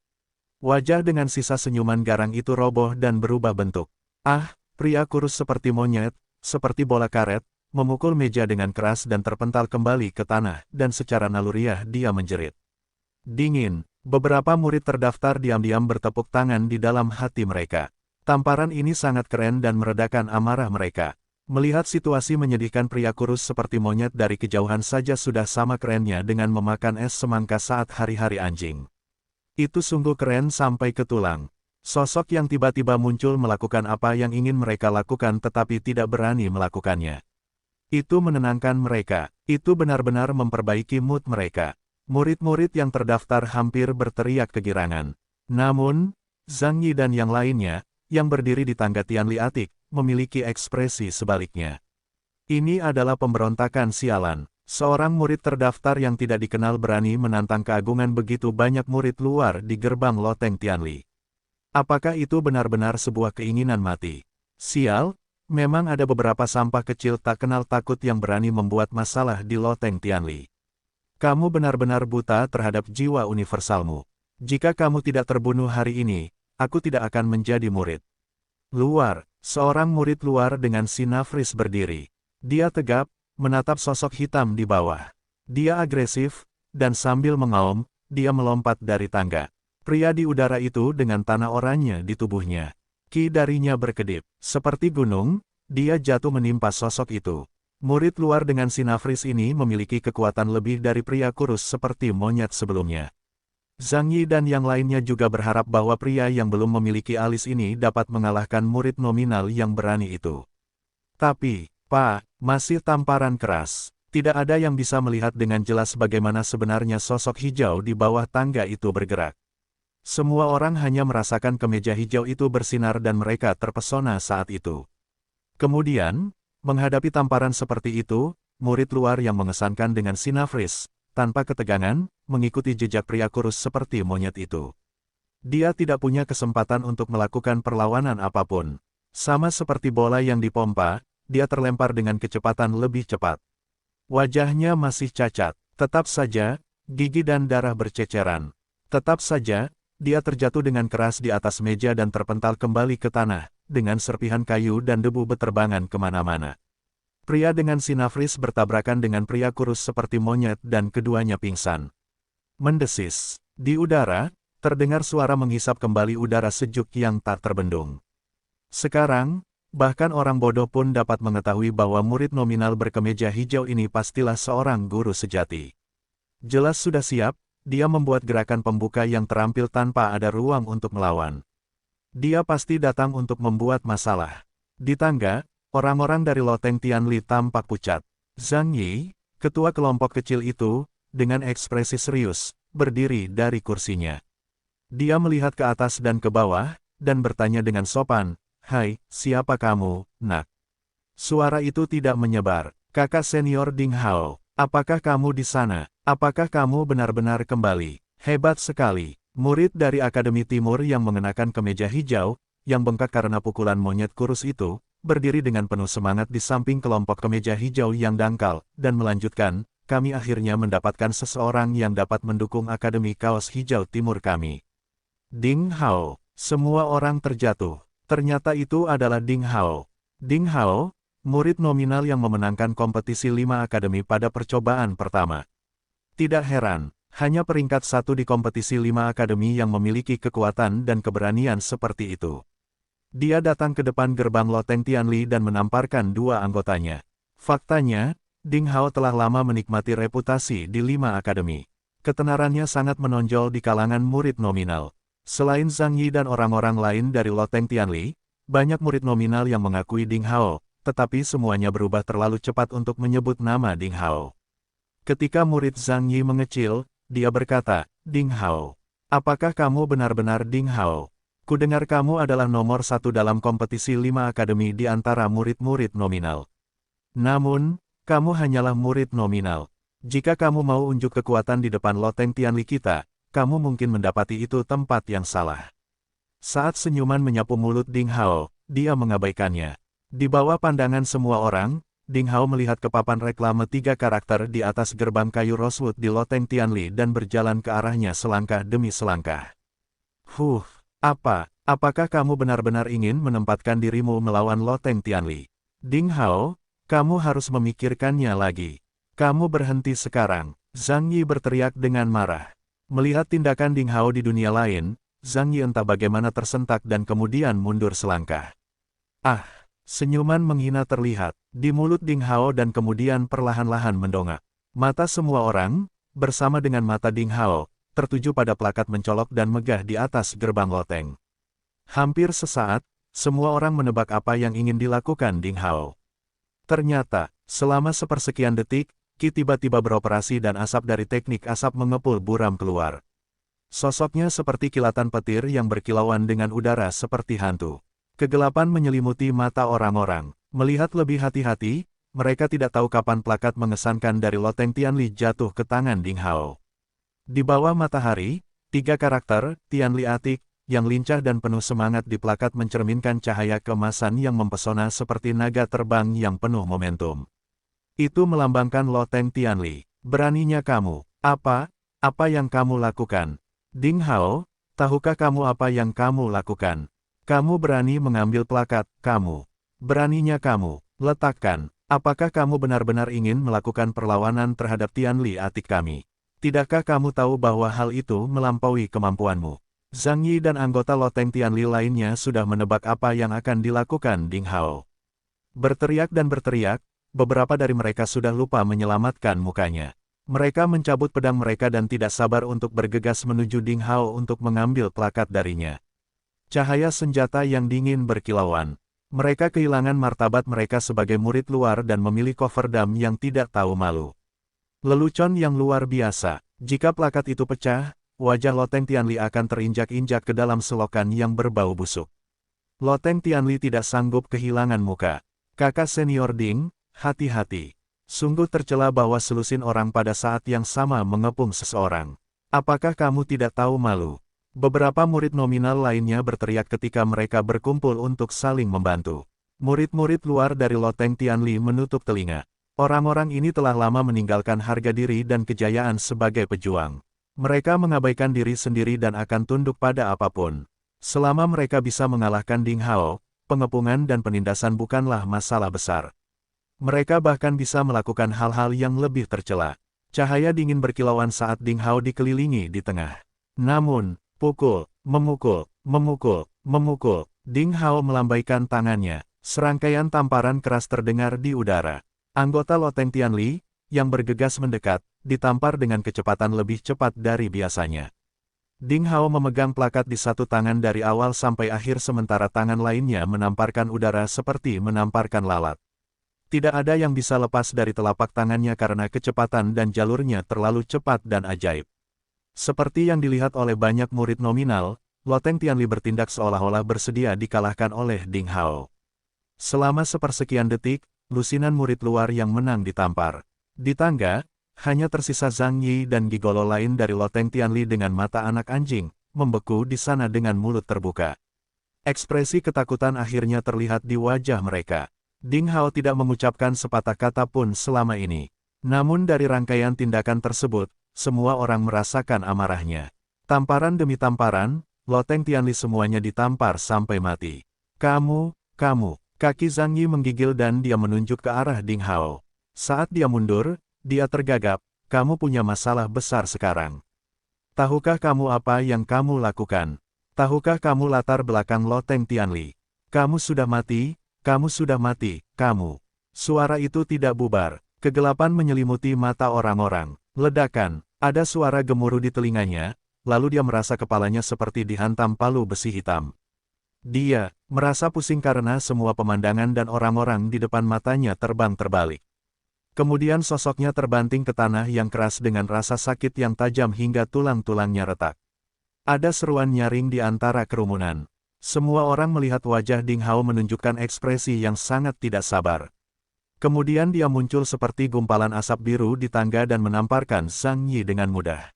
Speaker 1: Wajah dengan sisa senyuman garang itu roboh dan berubah bentuk. Ah, pria kurus seperti monyet, seperti bola karet, memukul meja dengan keras dan terpental kembali ke tanah, dan secara naluriah dia menjerit. Dingin, beberapa murid terdaftar diam-diam bertepuk tangan di dalam hati mereka. Tamparan ini sangat keren dan meredakan amarah mereka. Melihat situasi menyedihkan pria kurus seperti monyet dari kejauhan saja sudah sama kerennya dengan memakan es semangka saat hari-hari anjing. Itu sungguh keren sampai ke tulang. Sosok yang tiba-tiba muncul melakukan apa yang ingin mereka lakukan tetapi tidak berani melakukannya. Itu menenangkan mereka, itu benar-benar memperbaiki mood mereka. Murid-murid yang terdaftar hampir berteriak kegirangan. Namun, Zhang Yi dan yang lainnya, yang berdiri di tangga Tianli Atik, memiliki ekspresi sebaliknya. Ini adalah pemberontakan sialan. Seorang murid terdaftar yang tidak dikenal berani menantang keagungan begitu banyak murid luar di gerbang loteng Tianli. Apakah itu benar-benar sebuah keinginan mati? Sial, memang ada beberapa sampah kecil tak kenal takut yang berani membuat masalah di loteng Tianli. Kamu benar-benar buta terhadap jiwa universalmu. Jika kamu tidak terbunuh hari ini, aku tidak akan menjadi murid. Luar, seorang murid luar dengan sinafris berdiri. Dia tegap, menatap sosok hitam di bawah. Dia agresif, dan sambil mengaum, dia melompat dari tangga. Pria di udara itu dengan tanah oranye di tubuhnya. Ki darinya berkedip. Seperti gunung, dia jatuh menimpa sosok itu. Murid luar dengan sinafris ini memiliki kekuatan lebih dari pria kurus seperti monyet sebelumnya. Zhang Yi dan yang lainnya juga berharap bahwa pria yang belum memiliki alis ini dapat mengalahkan murid nominal yang berani itu. Tapi, Pak, masih tamparan keras. Tidak ada yang bisa melihat dengan jelas bagaimana sebenarnya sosok hijau di bawah tangga itu bergerak. Semua orang hanya merasakan kemeja hijau itu bersinar dan mereka terpesona saat itu. Kemudian, menghadapi tamparan seperti itu, murid luar yang mengesankan dengan sinafris, tanpa ketegangan, mengikuti jejak pria kurus seperti monyet itu. Dia tidak punya kesempatan untuk melakukan perlawanan apapun. Sama seperti bola yang dipompa, dia terlempar dengan kecepatan lebih cepat. Wajahnya masih cacat, tetap saja, gigi dan darah berceceran. Tetap saja, dia terjatuh dengan keras di atas meja dan terpental kembali ke tanah, dengan serpihan kayu dan debu beterbangan kemana-mana. Pria dengan sinafris bertabrakan dengan pria kurus seperti monyet dan keduanya pingsan. Mendesis. Di udara, terdengar suara menghisap kembali udara sejuk yang tak terbendung. Sekarang, bahkan orang bodoh pun dapat mengetahui bahwa murid nominal berkemeja hijau ini pastilah seorang guru sejati. Jelas sudah siap, dia membuat gerakan pembuka yang terampil tanpa ada ruang untuk melawan. Dia pasti datang untuk membuat masalah. Di tangga, orang-orang dari loteng Tianli tampak pucat. Zhang Yi, ketua kelompok kecil itu, dengan ekspresi serius, berdiri dari kursinya. Dia melihat ke atas dan ke bawah, dan bertanya dengan sopan, "Hai, siapa kamu, nak?" Suara itu tidak menyebar. "Kakak senior Ding Hao, apakah kamu di sana? Apakah kamu benar-benar kembali? Hebat sekali." Murid dari Akademi Timur yang mengenakan kemeja hijau, yang bengkak karena pukulan monyet kurus itu, berdiri dengan penuh semangat di samping kelompok kemeja hijau yang dangkal, dan melanjutkan, "Kami akhirnya mendapatkan seseorang yang dapat mendukung Akademi Kaos Hijau Timur kami." Ding Hao. Semua orang terjatuh. Ternyata itu adalah Ding Hao. Ding Hao, murid nominal yang memenangkan kompetisi 5 akademi pada percobaan pertama. Tidak heran, hanya peringkat 1 di kompetisi 5 akademi yang memiliki kekuatan dan keberanian seperti itu. Dia datang ke depan gerbang loteng Tianli dan menamparkan 2 anggotanya. Faktanya, Ding Hao telah lama menikmati reputasi di 5 akademi. Ketenarannya sangat menonjol di kalangan murid nominal. Selain Zhang Yi dan orang-orang lain dari loteng Tianli, banyak murid nominal yang mengakui Ding Hao, tetapi semuanya berubah terlalu cepat untuk menyebut nama Ding Hao. Ketika murid Zhang Yi mengecil, dia berkata, "Ding Hao, apakah kamu benar-benar Ding Hao? Kudengar kamu adalah nomor 1 dalam kompetisi 5 akademi di antara murid-murid nominal. Namun, kamu hanyalah murid nominal. Jika kamu mau unjuk kekuatan di depan loteng Tianli kita, kamu mungkin mendapati itu tempat yang salah. Saat senyuman menyapu mulut Ding Hao, dia mengabaikannya. Di bawah pandangan semua orang, Ding Hao melihat ke papan reklame 3 karakter di atas gerbang kayu rosewood di loteng Tianli dan berjalan ke arahnya selangkah demi selangkah. Apakah kamu benar-benar ingin menempatkan dirimu melawan loteng Tianli? Ding Hao, kamu harus memikirkannya lagi. Kamu berhenti sekarang, Zhang Yi berteriak dengan marah. Melihat tindakan Ding Hao di dunia lain, Zhang Yi entah bagaimana tersentak dan kemudian mundur selangkah. Senyuman menghina terlihat di mulut Ding Hao dan kemudian perlahan-lahan mendongak. Mata semua orang, bersama dengan mata Ding Hao, tertuju pada plakat mencolok dan megah di atas gerbang loteng. Hampir sesaat, semua orang menebak apa yang ingin dilakukan Ding Hao. Ternyata, selama sepersekian detik, Qi tiba-tiba beroperasi dan asap dari teknik asap mengepul buram keluar. Sosoknya seperti kilatan petir yang berkilauan dengan udara seperti hantu. Kegelapan menyelimuti mata orang-orang. Melihat lebih hati-hati, mereka tidak tahu kapan plakat mengesankan dari loteng Tianli jatuh ke tangan Ding Hao. Di bawah matahari, 3 karakter, Tianli Atik, yang lincah dan penuh semangat di plakat mencerminkan cahaya keemasan yang mempesona seperti naga terbang yang penuh momentum. Itu melambangkan loteng Tianli. Beraninya kamu. Apa yang kamu lakukan? Ding Hao, tahukah kamu apa yang kamu lakukan? Kamu berani mengambil plakat, kamu. Beraninya kamu. Letakkan. Apakah kamu benar-benar ingin melakukan perlawanan terhadap Tianli Atik kami? Tidakkah kamu tahu bahwa hal itu melampaui kemampuanmu? Zhang Yi dan anggota loteng Tianli lainnya sudah menebak apa yang akan dilakukan Ding Hao. Berteriak dan berteriak, beberapa dari mereka sudah lupa menyelamatkan mukanya. Mereka mencabut pedang mereka dan tidak sabar untuk bergegas menuju Ding Hao untuk mengambil plakat darinya. Cahaya senjata yang dingin berkilauan. Mereka kehilangan martabat mereka sebagai murid luar dan memilih coverdam yang tidak tahu malu. Lelucon yang luar biasa. Jika plakat itu pecah, wajah loteng Tianli akan terinjak-injak ke dalam selokan yang berbau busuk. Loteng Tianli tidak sanggup kehilangan muka. Kakak senior Ding, hati-hati. Sungguh tercela bahwa selusin orang pada saat yang sama mengepung seseorang. Apakah kamu tidak tahu malu? Beberapa murid nominal lainnya berteriak ketika mereka berkumpul untuk saling membantu. Murid-murid luar dari loteng Tianli menutup telinga. Orang-orang ini telah lama meninggalkan harga diri dan kejayaan sebagai pejuang. Mereka mengabaikan diri sendiri dan akan tunduk pada apapun. Selama mereka bisa mengalahkan Ding Hao, pengepungan dan penindasan bukanlah masalah besar. Mereka bahkan bisa melakukan hal-hal yang lebih tercela. Cahaya dingin berkilauan saat Ding Hao dikelilingi di tengah. Namun, memukul. Ding Hao melambaikan tangannya. Serangkaian tamparan keras terdengar di udara. Anggota loteng Tianli, yang bergegas mendekat, ditampar dengan kecepatan lebih cepat dari biasanya. Ding Hao memegang plakat di satu tangan dari awal sampai akhir sementara tangan lainnya menamparkan udara seperti menamparkan lalat. Tidak ada yang bisa lepas dari telapak tangannya karena kecepatan dan jalurnya terlalu cepat dan ajaib. Seperti yang dilihat oleh banyak murid nominal, loteng Tianli bertindak seolah-olah bersedia dikalahkan oleh Ding Hao. Selama sepersekian detik, lusinan murid luar yang menang ditampar. Di tangga, hanya tersisa Zhang Yi dan gigolo lain dari loteng Tianli dengan mata anak anjing, membeku di sana dengan mulut terbuka. Ekspresi ketakutan akhirnya terlihat di wajah mereka. Ding Hao tidak mengucapkan sepatah kata pun selama ini. Namun dari rangkaian tindakan tersebut, semua orang merasakan amarahnya. Tamparan demi tamparan, loteng Tianli semuanya ditampar sampai mati. Kamu, kaki Zhang Yi menggigil dan dia menunjuk ke arah Ding Hao. Saat dia mundur, dia tergagap, kamu punya masalah besar sekarang. Tahukah kamu apa yang kamu lakukan? Tahukah kamu latar belakang loteng Tianli? Kamu sudah mati. Kamu. Suara itu tidak bubar. Kegelapan menyelimuti mata orang-orang. Ledakan. Ada suara gemuruh di telinganya, lalu dia merasa kepalanya seperti dihantam palu besi hitam. Dia merasa pusing karena semua pemandangan dan orang-orang di depan matanya terbang terbalik. Kemudian sosoknya terbanting ke tanah yang keras dengan rasa sakit yang tajam hingga tulang-tulangnya retak. Ada seruan nyaring di antara kerumunan. Semua orang melihat wajah Ding Hao menunjukkan ekspresi yang sangat tidak sabar. Kemudian dia muncul seperti gumpalan asap biru di tangga dan menamparkan Zhang Yi dengan mudah.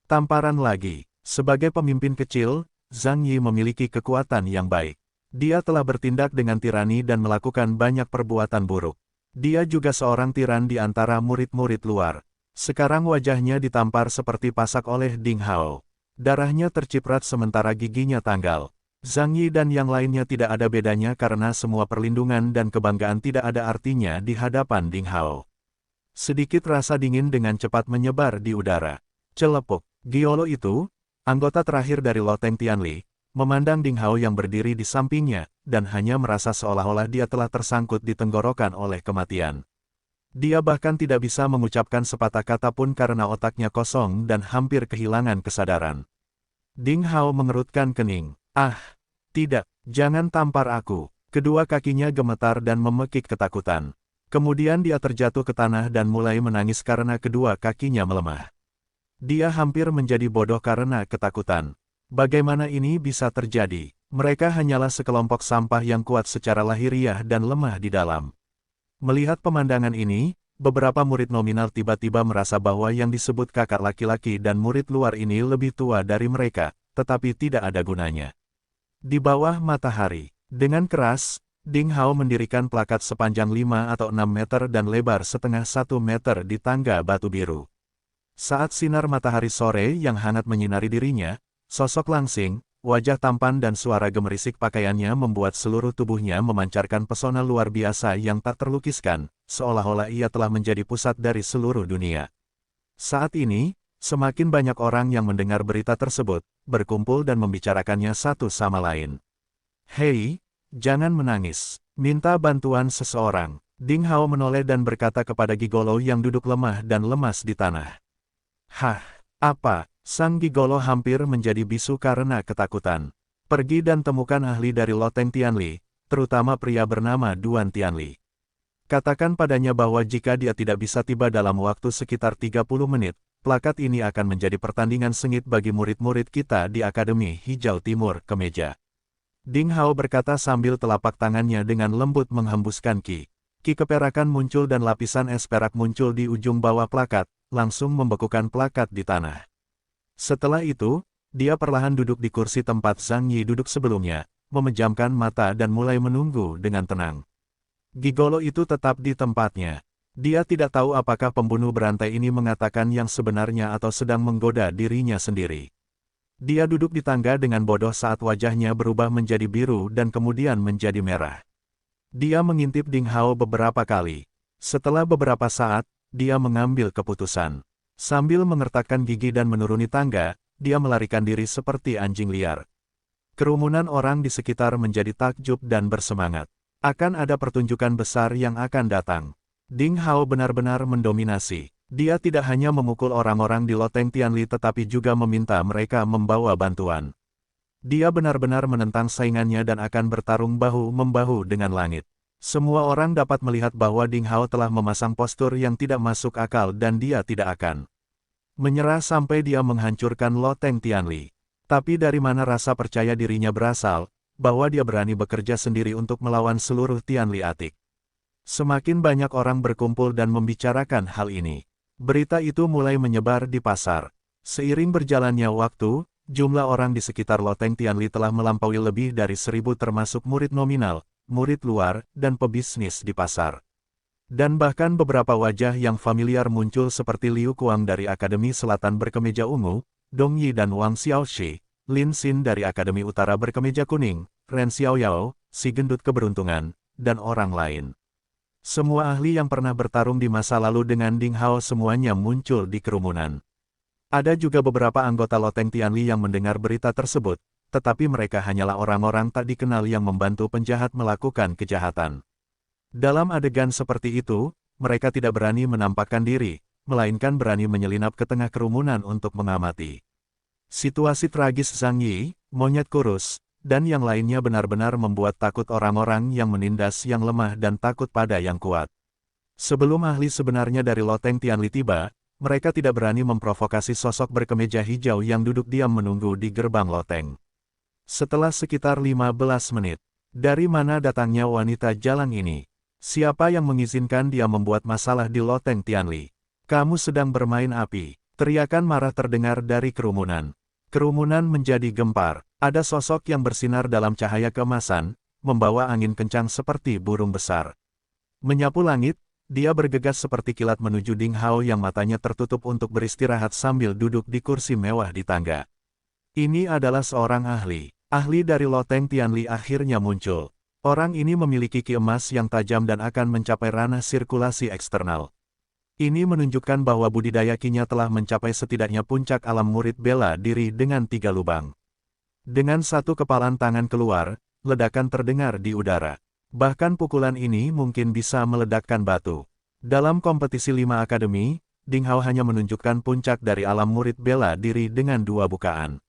Speaker 1: Tamparan lagi. Sebagai pemimpin kecil, Zhang Yi memiliki kekuatan yang baik. Dia telah bertindak dengan tirani dan melakukan banyak perbuatan buruk. Dia juga seorang tiran di antara murid-murid luar. Sekarang wajahnya ditampar seperti pasak oleh Ding Hao. Darahnya terciprat sementara giginya tanggal. Zhang Yi dan yang lainnya tidak ada bedanya karena semua perlindungan dan kebanggaan tidak ada artinya di hadapan Ding Hao. Sedikit rasa dingin dengan cepat menyebar di udara. Celepuk, Giolo itu, anggota terakhir dari Loteng Tianli, memandang Ding Hao yang berdiri di sampingnya, dan hanya merasa seolah-olah dia telah tersangkut di tenggorokan oleh kematian. Dia bahkan tidak bisa mengucapkan sepatah kata pun karena otaknya kosong dan hampir kehilangan kesadaran. Ding Hao mengerutkan kening. Ah, tidak, jangan tampar aku. Kedua kakinya gemetar dan memekik ketakutan. Kemudian dia terjatuh ke tanah dan mulai menangis karena kedua kakinya melemah. Dia hampir menjadi bodoh karena ketakutan. Bagaimana ini bisa terjadi? Mereka hanyalah sekelompok sampah yang kuat secara lahiriah dan lemah di dalam. Melihat pemandangan ini, beberapa murid nominal tiba-tiba merasa bahwa yang disebut kakak laki-laki dan murid luar ini lebih tua dari mereka, tetapi tidak ada gunanya. Di bawah matahari, dengan keras, Ding Hao mendirikan plakat sepanjang 5 atau 6 meter dan lebar setengah 1 meter di tangga batu biru. Saat sinar matahari sore yang hangat menyinari dirinya, sosok langsing, wajah tampan dan suara gemerisik pakaiannya membuat seluruh tubuhnya memancarkan pesona luar biasa yang tak terlukiskan, seolah-olah ia telah menjadi pusat dari seluruh dunia. Saat ini, semakin banyak orang yang mendengar berita tersebut, berkumpul dan membicarakannya satu sama lain. Hei, jangan menangis. Minta bantuan seseorang. Ding Hao menoleh dan berkata kepada Gigolo yang duduk lemah dan lemas di tanah. Hah, apa? Sang Gigolo hampir menjadi bisu karena ketakutan. Pergi dan temukan ahli dari Loteng Tianli, terutama pria bernama Duan Tianli. Katakan padanya bahwa jika dia tidak bisa tiba dalam waktu sekitar 30 menit, plakat ini akan menjadi pertandingan sengit bagi murid-murid kita di Akademi Hijau Timur Kemeja. Ding Hao berkata sambil telapak tangannya dengan lembut menghembuskan ki. Ki keperakan muncul dan lapisan es perak muncul di ujung bawah plakat, langsung membekukan plakat di tanah. Setelah itu, dia perlahan duduk di kursi tempat Zhang Yi duduk sebelumnya, memejamkan mata dan mulai menunggu dengan tenang. Gigolo itu tetap di tempatnya. Dia tidak tahu apakah pembunuh berantai ini mengatakan yang sebenarnya atau sedang menggoda dirinya sendiri. Dia duduk di tangga dengan bodoh saat wajahnya berubah menjadi biru dan kemudian menjadi merah. Dia mengintip Ding Hao beberapa kali. Setelah beberapa saat, dia mengambil keputusan. Sambil mengertakkan gigi dan menuruni tangga, dia melarikan diri seperti anjing liar. Kerumunan orang di sekitar menjadi takjub dan bersemangat. Akan ada pertunjukan besar yang akan datang. Ding Hao benar-benar mendominasi. Dia tidak hanya memukul orang-orang di Loteng Tianli tetapi juga meminta mereka membawa bantuan. Dia benar-benar menentang saingannya dan akan bertarung bahu-membahu dengan langit. Semua orang dapat melihat bahwa Ding Hao telah memasang postur yang tidak masuk akal dan dia tidak akan menyerah sampai dia menghancurkan Loteng Tianli. Tapi dari mana rasa percaya dirinya berasal, bahwa dia berani bekerja sendiri untuk melawan seluruh Tianli Atik. Semakin banyak orang berkumpul dan membicarakan hal ini. Berita itu mulai menyebar di pasar. Seiring berjalannya waktu, jumlah orang di sekitar Loteng Tianli telah melampaui lebih dari 1.000 termasuk murid nominal, murid luar, dan pebisnis di pasar. Dan bahkan beberapa wajah yang familiar muncul seperti Liu Kuang dari Akademi Selatan berkemeja ungu, Dong Yi dan Wang Xiaoxi, Lin Xin dari Akademi Utara berkemeja kuning, Ren Xiaoyao, si gendut keberuntungan, dan orang lain. Semua ahli yang pernah bertarung di masa lalu dengan Ding Hao semuanya muncul di kerumunan. Ada juga beberapa anggota Loteng Tianli yang mendengar berita tersebut, tetapi mereka hanyalah orang-orang tak dikenal yang membantu penjahat melakukan kejahatan. Dalam adegan seperti itu, mereka tidak berani menampakkan diri, melainkan berani menyelinap ke tengah kerumunan untuk mengamati. Situasi tragis Zhang Yi, monyet kurus, dan yang lainnya benar-benar membuat takut orang-orang yang menindas yang lemah dan takut pada yang kuat. Sebelum ahli sebenarnya dari Loteng Tianli tiba, mereka tidak berani memprovokasi sosok berkemeja hijau yang duduk diam menunggu di gerbang loteng. Setelah sekitar 15 menit, dari mana datangnya wanita jalang ini? Siapa yang mengizinkan dia membuat masalah di loteng Tianli? Kamu sedang bermain api. Teriakan marah terdengar dari kerumunan. Kerumunan menjadi gempar. Ada sosok yang bersinar dalam cahaya keemasan, membawa angin kencang seperti burung besar. Menyapu langit, dia bergegas seperti kilat menuju Ding Hao yang matanya tertutup untuk beristirahat sambil duduk di kursi mewah di tangga. Ini adalah seorang ahli. Ahli dari loteng Tianli akhirnya muncul. Orang ini memiliki ki emas yang tajam dan akan mencapai ranah sirkulasi eksternal. Ini menunjukkan bahwa budidaya kinya telah mencapai setidaknya puncak alam murid bela diri dengan 3 lubang. Dengan satu kepalan tangan keluar, ledakan terdengar di udara. Bahkan pukulan ini mungkin bisa meledakkan batu. Dalam kompetisi 5 akademi, Ding Hao hanya menunjukkan puncak dari alam murid bela diri dengan 2 bukaan.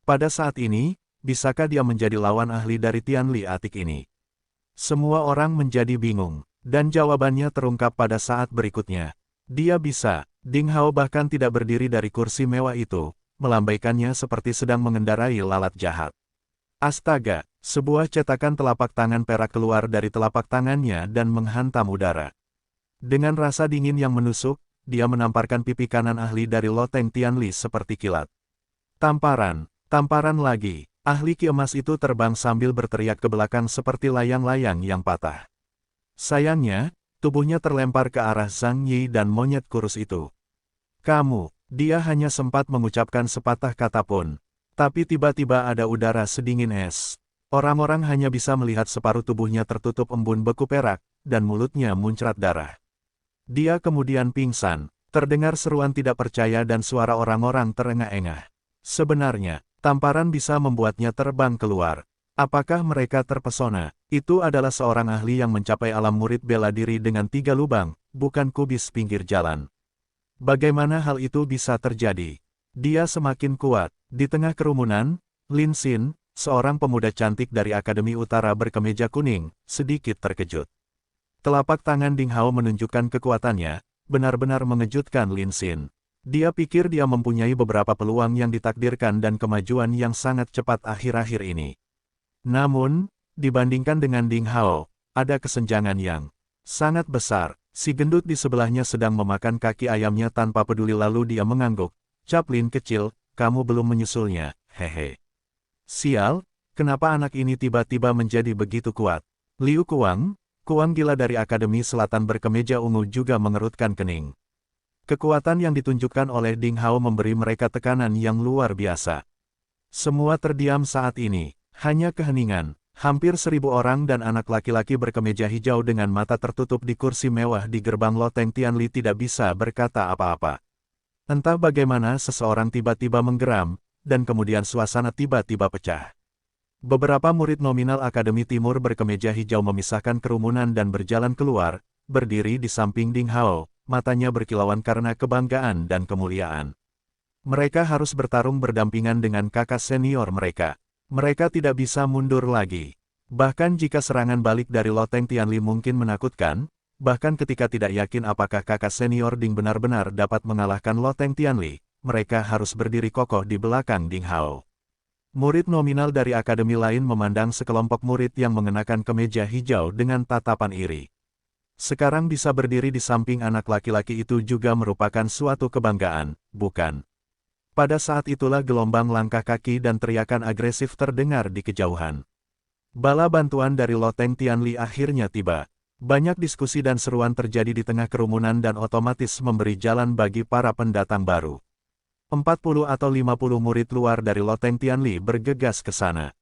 Speaker 1: Pada saat ini, bisakah dia menjadi lawan ahli dari Tianli Atik ini? Semua orang menjadi bingung, dan jawabannya terungkap pada saat berikutnya. Dia bisa. Ding Hao bahkan tidak berdiri dari kursi mewah itu, melambaikannya seperti sedang mengendarai lalat jahat. Astaga, sebuah cetakan telapak tangan perak keluar dari telapak tangannya dan menghantam udara. Dengan rasa dingin yang menusuk, dia menamparkan pipi kanan ahli dari loteng Tianli seperti kilat. Tamparan, tamparan lagi. Ahli ki emas itu terbang sambil berteriak ke belakang seperti layang-layang yang patah. Sayangnya, tubuhnya terlempar ke arah Zhang Yi dan monyet kurus itu. Kamu, dia hanya sempat mengucapkan sepatah kata pun. Tapi tiba-tiba ada udara sedingin es. Orang-orang hanya bisa melihat separuh tubuhnya tertutup embun beku perak, dan mulutnya muncrat darah. Dia kemudian pingsan. Terdengar seruan tidak percaya dan suara orang-orang terengah-engah. Sebenarnya, tamparan bisa membuatnya terbang keluar. Apakah mereka terpesona? Itu adalah seorang ahli yang mencapai alam murid bela diri dengan 3 lubang, bukan kubis pinggir jalan. Bagaimana hal itu bisa terjadi? Dia semakin kuat. Di tengah kerumunan, Lin Xin, seorang pemuda cantik dari Akademi Utara berkemeja kuning, sedikit terkejut. Telapak tangan Ding Hao menunjukkan kekuatannya, benar-benar mengejutkan Lin Xin. Dia pikir dia mempunyai beberapa peluang yang ditakdirkan dan kemajuan yang sangat cepat akhir-akhir ini. Namun, dibandingkan dengan Ding Hao, ada kesenjangan yang sangat besar. Si gendut di sebelahnya sedang memakan kaki ayamnya tanpa peduli lalu dia mengangguk. Chaplin kecil, kamu belum menyusulnya, hehe. Sial, kenapa anak ini tiba-tiba menjadi begitu kuat? Liu Kuang, Kuang gila dari Akademi Selatan berkemeja ungu juga mengerutkan kening. Kekuatan yang ditunjukkan oleh Ding Hao memberi mereka tekanan yang luar biasa. Semua terdiam saat ini, hanya keheningan. Hampir 1000 orang dan anak laki-laki berkemeja hijau dengan mata tertutup di kursi mewah di gerbang loteng Tianli tidak bisa berkata apa-apa. Entah bagaimana seseorang tiba-tiba menggeram, dan kemudian suasana tiba-tiba pecah. Beberapa murid nominal Akademi Timur berkemeja hijau memisahkan kerumunan dan berjalan keluar, berdiri di samping Ding Hao, matanya berkilauan karena kebanggaan dan kemuliaan. Mereka harus bertarung berdampingan dengan kakak senior mereka. Mereka tidak bisa mundur lagi. Bahkan jika serangan balik dari loteng Tianli mungkin menakutkan, bahkan ketika tidak yakin apakah kakak senior Ding benar-benar dapat mengalahkan loteng Tianli, mereka harus berdiri kokoh di belakang Ding Hao. Murid nominal dari akademi lain memandang sekelompok murid yang mengenakan kemeja hijau dengan tatapan iri. Sekarang bisa berdiri di samping anak laki-laki itu juga merupakan suatu kebanggaan, bukan? Pada saat itulah gelombang langkah kaki dan teriakan agresif terdengar di kejauhan. Bala bantuan dari loteng Tianli akhirnya tiba. Banyak diskusi dan seruan terjadi di tengah kerumunan dan otomatis memberi jalan bagi para pendatang baru. 40 atau 50 murid luar dari loteng Tianli bergegas ke sana.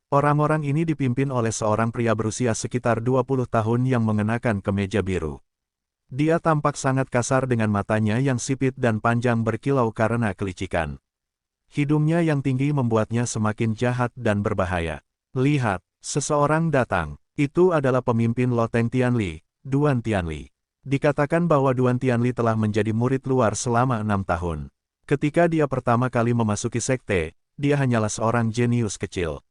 Speaker 1: Orang-orang ini dipimpin oleh seorang pria berusia sekitar 20 tahun yang mengenakan kemeja biru. Dia tampak sangat kasar dengan matanya yang sipit dan panjang berkilau karena kelicikan. Hidungnya yang tinggi membuatnya semakin jahat dan berbahaya. Lihat, seseorang datang. Itu adalah pemimpin loteng Tianli, Duan Tianli. Dikatakan bahwa Duan Tianli telah menjadi murid luar selama 6 tahun. Ketika dia pertama kali memasuki sekte, dia hanyalah seorang jenius kecil.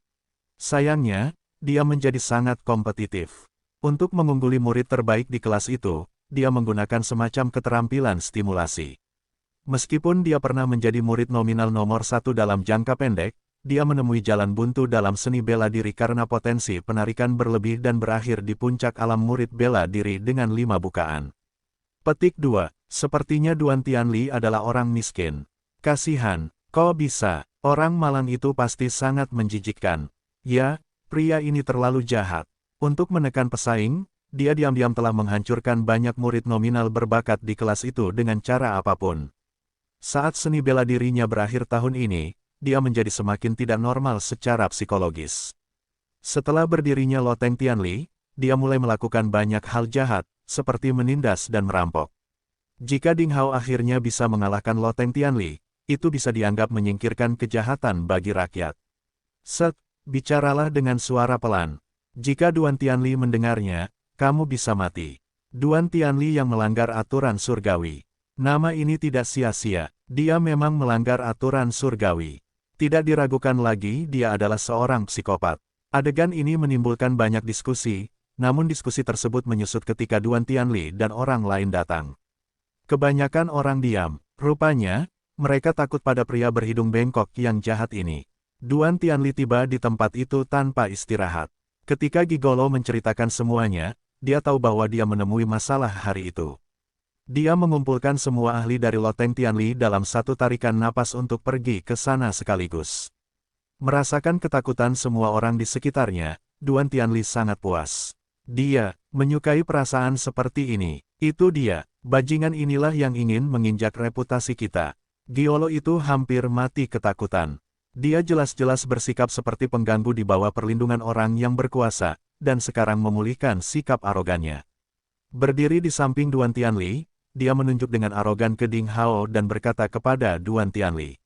Speaker 1: Sayangnya, dia menjadi sangat kompetitif. Untuk mengungguli murid terbaik di kelas itu, dia menggunakan semacam keterampilan stimulasi. Meskipun dia pernah menjadi murid nominal nomor 1 dalam jangka pendek, dia menemui jalan buntu dalam seni bela diri karena potensi penarikan berlebih dan berakhir di puncak alam murid bela diri dengan 5 bukaan. Petik 2. Sepertinya Duan Tianli adalah orang miskin. Kasihan, kok bisa? Orang malang itu pasti sangat menjijikkan. Ya, pria ini terlalu jahat. Untuk menekan pesaing, dia diam-diam telah menghancurkan banyak murid nominal berbakat di kelas itu dengan cara apapun. Saat seni bela dirinya berakhir tahun ini, dia menjadi semakin tidak normal secara psikologis. Setelah berdirinya Loteng Tianli, dia mulai melakukan banyak hal jahat, seperti menindas dan merampok. Jika Ding Hao akhirnya bisa mengalahkan Loteng Tianli, itu bisa dianggap menyingkirkan kejahatan bagi rakyat. Set, bicaralah dengan suara pelan. Jika Duan Tianli mendengarnya, kamu bisa mati. Duan Tianli yang melanggar aturan surgawi. Nama ini tidak sia-sia, dia memang melanggar aturan surgawi. Tidak diragukan lagi dia adalah seorang psikopat. Adegan ini menimbulkan banyak diskusi, namun diskusi tersebut menyusut ketika Duan Tianli dan orang lain datang. Kebanyakan orang diam, rupanya, mereka takut pada pria berhidung bengkok yang jahat ini. Duan Tianli tiba di tempat itu tanpa istirahat. Ketika Gigolo menceritakan semuanya, dia tahu bahwa dia menemui masalah hari itu. Dia mengumpulkan semua ahli dari Loteng Tianli dalam satu tarikan napas untuk pergi ke sana sekaligus. Merasakan ketakutan semua orang di sekitarnya, Duan Tianli sangat puas. Dia menyukai perasaan seperti ini. Itu dia, bajingan inilah yang ingin menginjak reputasi kita. Giolo itu hampir mati ketakutan. Dia jelas-jelas bersikap seperti pengganggu di bawah perlindungan orang yang berkuasa, dan sekarang memulihkan sikap arogannya. Berdiri di samping Duan Tianli, dia menunjuk dengan arogan ke Ding Hao dan berkata kepada Duan Tianli.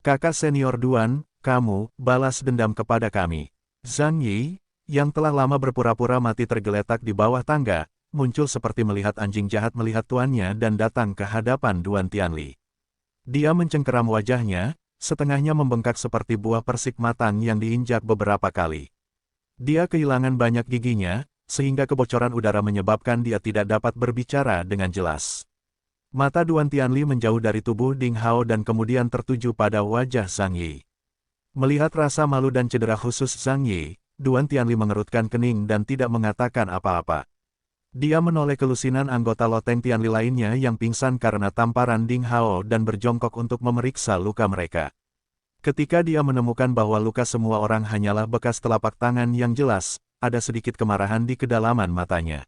Speaker 1: Kakak senior Duan, kamu balas dendam kepada kami. Zhang Yi, yang telah lama berpura-pura mati tergeletak di bawah tangga, muncul seperti melihat anjing jahat melihat tuannya dan datang ke hadapan Duan Tianli. Dia mencengkeram wajahnya, setengahnya membengkak seperti buah persik matang yang diinjak beberapa kali. Dia kehilangan banyak giginya, sehingga kebocoran udara menyebabkan dia tidak dapat berbicara dengan jelas. Mata Duan Tianli menjauh dari tubuh Ding Hao dan kemudian tertuju pada wajah Zhang Yi. Melihat rasa malu dan cedera khusus Zhang Yi, Duan Tianli mengerutkan kening dan tidak mengatakan apa-apa. Dia menoleh ke lusinan anggota Loteng Tianli lainnya yang pingsan karena tamparan Ding Hao dan berjongkok untuk memeriksa luka mereka. Ketika dia menemukan bahwa luka semua orang hanyalah bekas telapak tangan yang jelas, ada sedikit kemarahan di kedalaman matanya.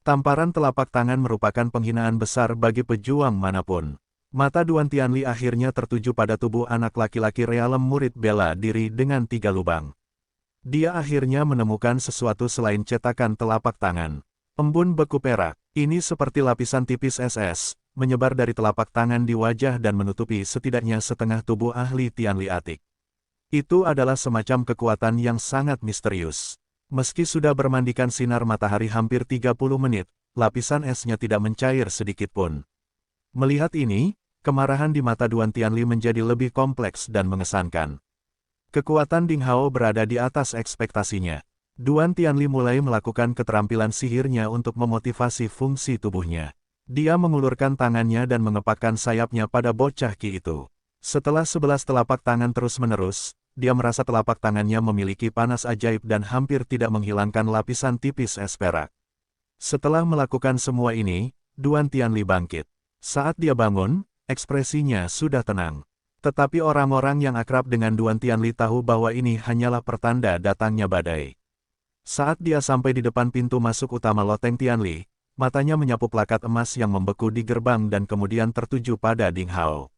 Speaker 1: Tamparan telapak tangan merupakan penghinaan besar bagi pejuang manapun. Mata Duan Tianli akhirnya tertuju pada tubuh anak laki-laki realem murid bela diri dengan 3 lubang. Dia akhirnya menemukan sesuatu selain cetakan telapak tangan. Embun beku perak, ini seperti lapisan tipis SS, menyebar dari telapak tangan di wajah dan menutupi setidaknya setengah tubuh ahli Tianli Atik. Itu adalah semacam kekuatan yang sangat misterius. Meski sudah bermandikan sinar matahari hampir 30 menit, lapisan esnya tidak mencair sedikit pun. Melihat ini, kemarahan di mata Duan Tianli menjadi lebih kompleks dan mengesankan. Kekuatan Ding Hao berada di atas ekspektasinya. Duan Tianli mulai melakukan keterampilan sihirnya untuk memotivasi fungsi tubuhnya. Dia mengulurkan tangannya dan mengepakkan sayapnya pada bocah Qi itu. Setelah 11 telapak tangan terus-menerus, dia merasa telapak tangannya memiliki panas ajaib dan hampir tidak menghilangkan lapisan tipis es perak. Setelah melakukan semua ini, Duan Tianli bangkit. Saat dia bangun, ekspresinya sudah tenang. Tetapi orang-orang yang akrab dengan Duan Tianli tahu bahwa ini hanyalah pertanda datangnya badai. Saat dia sampai di depan pintu masuk utama Loteng Tianli, matanya menyapu plakat emas yang membeku di gerbang dan kemudian tertuju pada Ding Hao.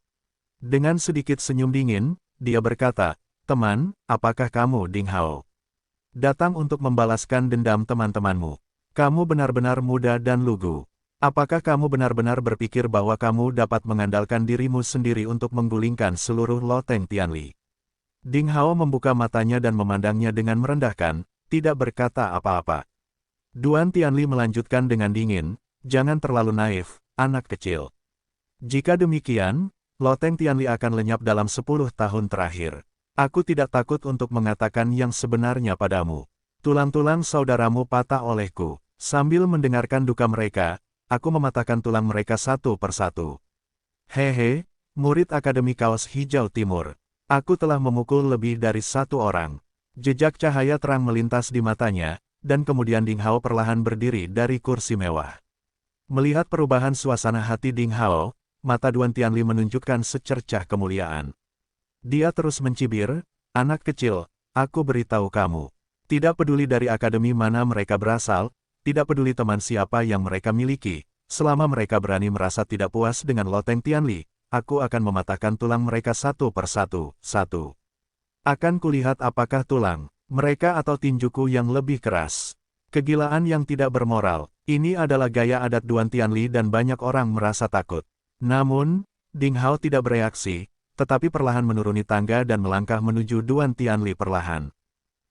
Speaker 1: Dengan sedikit senyum dingin, dia berkata, "Teman, apakah kamu Ding Hao? Datang untuk membalaskan dendam teman-temanmu. Kamu benar-benar muda dan lugu. Apakah kamu benar-benar berpikir bahwa kamu dapat mengandalkan dirimu sendiri untuk menggulingkan seluruh Loteng Tianli?" Ding Hao membuka matanya dan memandangnya dengan merendahkan, tidak berkata apa-apa. Duan Tianli melanjutkan dengan dingin, "Jangan terlalu naif, anak kecil. Jika demikian, Loteng Tianli akan lenyap dalam 10 tahun terakhir. Aku tidak takut untuk mengatakan yang sebenarnya padamu. Tulang-tulang saudaramu patah olehku. Sambil mendengarkan duka mereka, aku mematahkan tulang mereka satu persatu." Hehe, murid Akademi Kaos Hijau Timur. Aku telah memukul lebih dari satu orang. Jejak cahaya terang melintas di matanya, dan kemudian Ding Hao perlahan berdiri dari kursi mewah. Melihat perubahan suasana hati Ding Hao, mata Duan Tianli menunjukkan secercah kemuliaan. Dia terus mencibir, "Anak kecil, aku beritahu kamu. Tidak peduli dari akademi mana mereka berasal, tidak peduli teman siapa yang mereka miliki, selama mereka berani merasa tidak puas dengan loteng Tianli, aku akan mematahkan tulang mereka satu persatu, satu. Akan kulihat apakah tulang mereka atau tinjuku yang lebih keras." Kegilaan yang tidak bermoral, ini adalah gaya adat Duan Tianli dan banyak orang merasa takut. Namun, Ding Hao tidak bereaksi, tetapi perlahan menuruni tangga dan melangkah menuju Duan Tianli perlahan.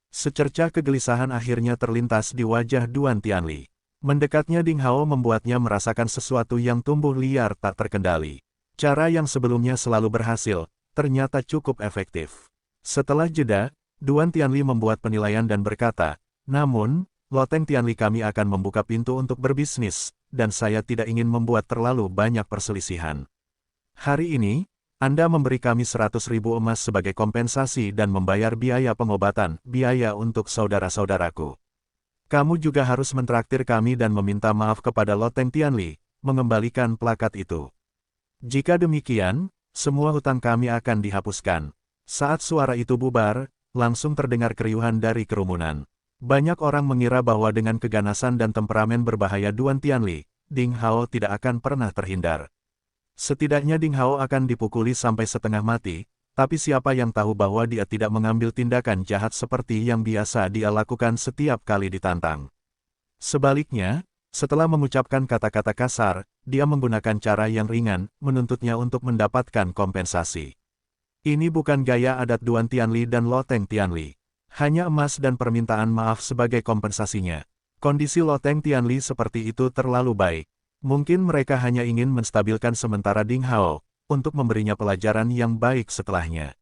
Speaker 1: Secercah kegelisahan akhirnya terlintas di wajah Duan Tianli. Mendekatnya Ding Hao membuatnya merasakan sesuatu yang tumbuh liar tak terkendali. Cara yang sebelumnya selalu berhasil, ternyata cukup efektif. Setelah jeda, Duan Tianli membuat penilaian dan berkata, "Namun, loteng Tianli kami akan membuka pintu untuk berbisnis, dan saya tidak ingin membuat terlalu banyak perselisihan. Hari ini, Anda memberi kami 100.000 emas sebagai kompensasi dan membayar biaya pengobatan, biaya untuk saudara-saudaraku. Kamu juga harus mentraktir kami dan meminta maaf kepada loteng Tianli, mengembalikan plakat itu. Jika demikian, semua hutang kami akan dihapuskan." Saat suara itu bubar, langsung terdengar keriuhan dari kerumunan. Banyak orang mengira bahwa dengan keganasan dan temperamen berbahaya Duan Tianli, Ding Hao tidak akan pernah terhindar. Setidaknya Ding Hao akan dipukuli sampai setengah mati, tapi siapa yang tahu bahwa dia tidak mengambil tindakan jahat seperti yang biasa dia lakukan setiap kali ditantang. Sebaliknya, setelah mengucapkan kata-kata kasar, dia menggunakan cara yang ringan, menuntutnya untuk mendapatkan kompensasi. Ini bukan gaya adat Duan Tianli dan loteng Tianli. Hanya emas dan permintaan maaf sebagai kompensasinya. Kondisi loteng Tianli seperti itu terlalu baik. Mungkin mereka hanya ingin menstabilkan sementara Ding Hao, untuk memberinya pelajaran yang baik setelahnya.